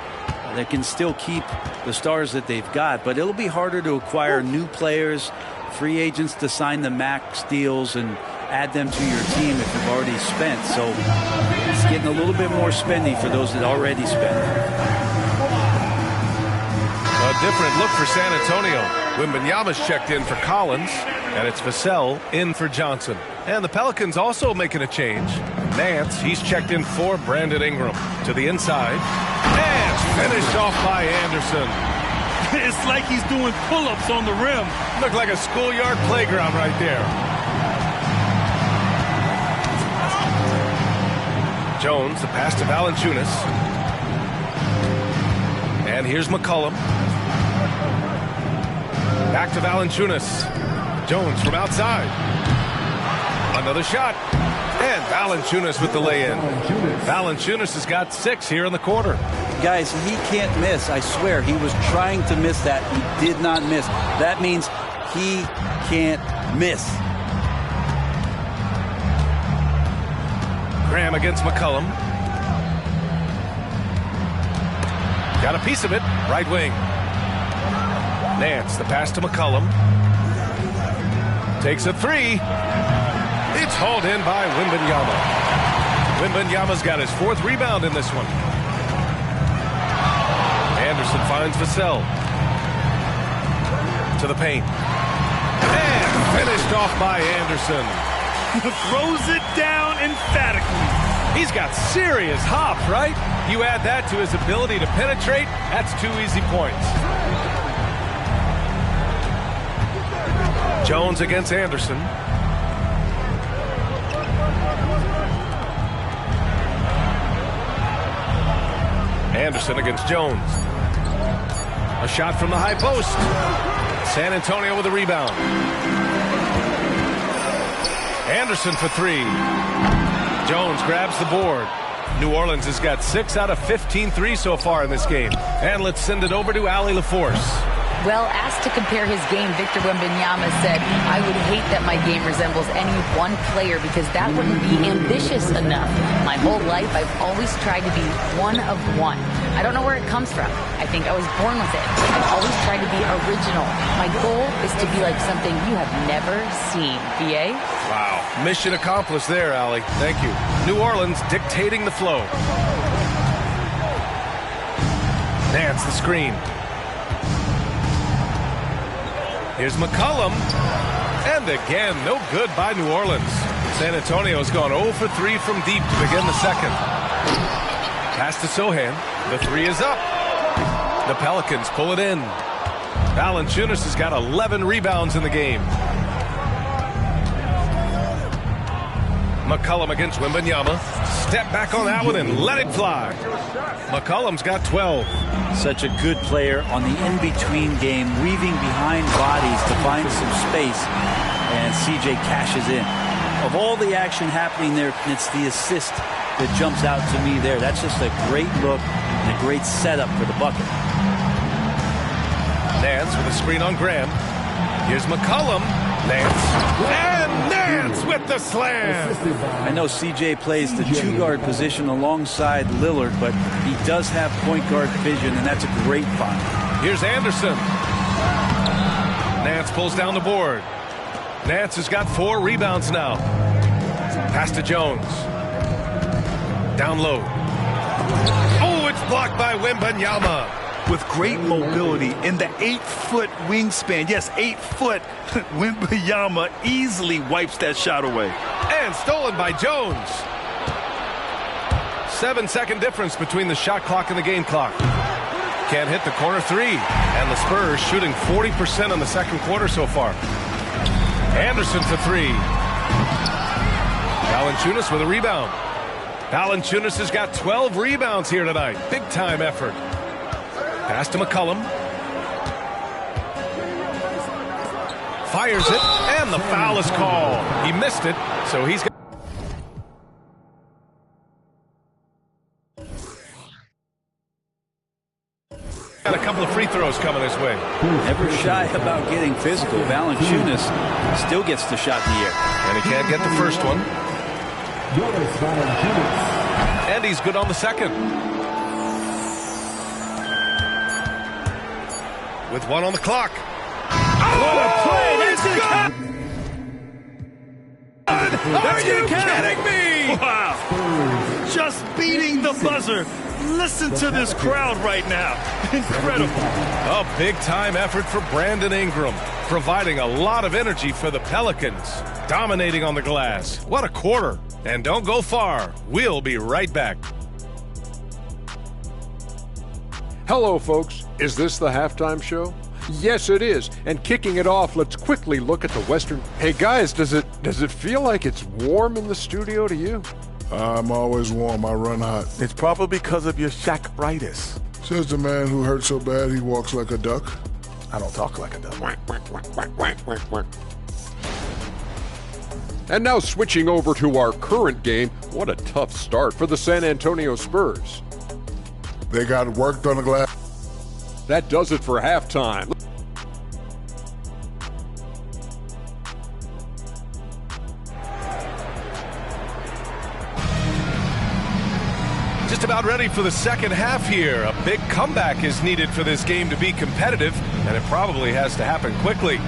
S12: that can still keep the stars that they've got. But it'll be harder to acquire new players, free agents to sign the max deals and add them to your team if you've already spent. So it's getting a little bit more spendy for those that already spent.
S16: A different look for San Antonio. Wembanyama's checked in for Collins, and it's Vassell in for Johnson. And the Pelicans also making a change. Nance, he's checked in for Brandon Ingram. To the inside. And finished off by Anderson.
S19: It's like he's doing pull-ups on the rim.
S16: Looked like a schoolyard playground right there. Jones, the pass to Valanciunas. And here's McCollum. Back to Valanciunas. Jones from outside. Another shot. And Valanciunas with the lay-in. Valanciunas has got 6 here in the quarter.
S12: Guys, he can't miss. I swear, he was trying to miss that. He did not miss. That means he can't miss.
S16: Graham against McCollum. Got a piece of it. Right wing. Nance, the pass to McCollum. Takes a three. It's hauled in by Wembanyama. Wembanyama's got his 4th rebound in this one. Anderson finds Vassell. To the paint. And finished off by Anderson.
S19: Throws it down emphatically.
S16: He's got serious hop, right? You add that to his ability to penetrate, that's 2 easy points. Jones against Anderson. Anderson against Jones. A shot from the high post. San Antonio with a rebound. Anderson for 3. Jones grabs the board. New Orleans has got 6 out of 15 threes so far in this game. And let's send it over to Allie LaForce.
S18: Well, asked to compare his game, Victor Wembanyama said, I would hate that my game resembles any one player because that wouldn't be ambitious enough. My whole life, I've always tried to be one of one. I don't know where it comes from. I think I was born with it. I've always tried to be original. My goal is to be like something you have never seen. VA?
S16: Wow. Mission accomplished there, Allie. Thank you. New Orleans dictating the flow. Nance the screen. Here's McCollum. And again, no good by New Orleans. San Antonio's gone 0 for 3 from deep to begin the second. Pass to Sohan. The 3 is up. The Pelicans pull it in. Valanciunas has got 11 rebounds in the game. McCollum against Wembanyama. Step back on that one and let it fly. McCollum's got 12.
S12: Such a good player on the in-between game, weaving behind bodies to find some space, and CJ cashes in. Of all the action happening there, it's the assist that jumps out to me there. That's just a great look and a great setup for the bucket.
S16: Nance with a screen on Graham. Here's McCollum. Nance. And Nance with the slam.
S12: I know CJ plays the 2-guard position alongside Lillard, but he does have point guard vision, and that's a great find.
S16: Here's Anderson. Nance pulls down the board. Nance has got 4 rebounds now. Pass to Jones. Down low. Oh, it's blocked by Wembanyama.
S17: With great mobility in the 8-foot wingspan. Yes, 8 foot. Wembanyama easily wipes that shot away.
S16: And stolen by Jones. 7-second difference between the shot clock and the game clock. Can't hit the corner 3. And the Spurs shooting 40% in the second quarter so far. Anderson for 3. Valanciunas with a rebound. Valanciunas has got 12 rebounds here tonight. Big time effort. Pass to McCollum. Fires it, and the foul is called. He missed it, so he's got... got a couple of free throws coming his way.
S12: Never shy about getting physical. Valanciunas still gets the shot in the air.
S16: And he can't get the first one. And he's good on the second. With 1 on the clock.
S19: What a play! That's good!
S16: Are you kidding me?
S19: Wow! Just beating the buzzer. Listen to this crowd right now. Incredible.
S16: A big-time effort for Brandon Ingram, providing a lot of energy for the Pelicans, dominating on the glass. What a quarter. And don't go far. We'll be right back.
S8: Hello, folks. Is this the halftime show? Yes, it is. And kicking it off, let's quickly look at the Western. Hey, guys, does it feel like it's warm in the studio to you?
S9: I'm always warm. I run hot.
S10: It's probably because of your Shaq-ritis.
S9: Says the man who hurt so bad he walks like a duck.
S10: I don't talk like a duck.
S8: And now switching over to our current game, what a tough start for the San Antonio Spurs.
S9: They got worked on the glass.
S8: That does it for halftime.
S16: Just about about ready for the second half here. A big comeback is needed for this game to be competitive, and it probably has to happen quickly.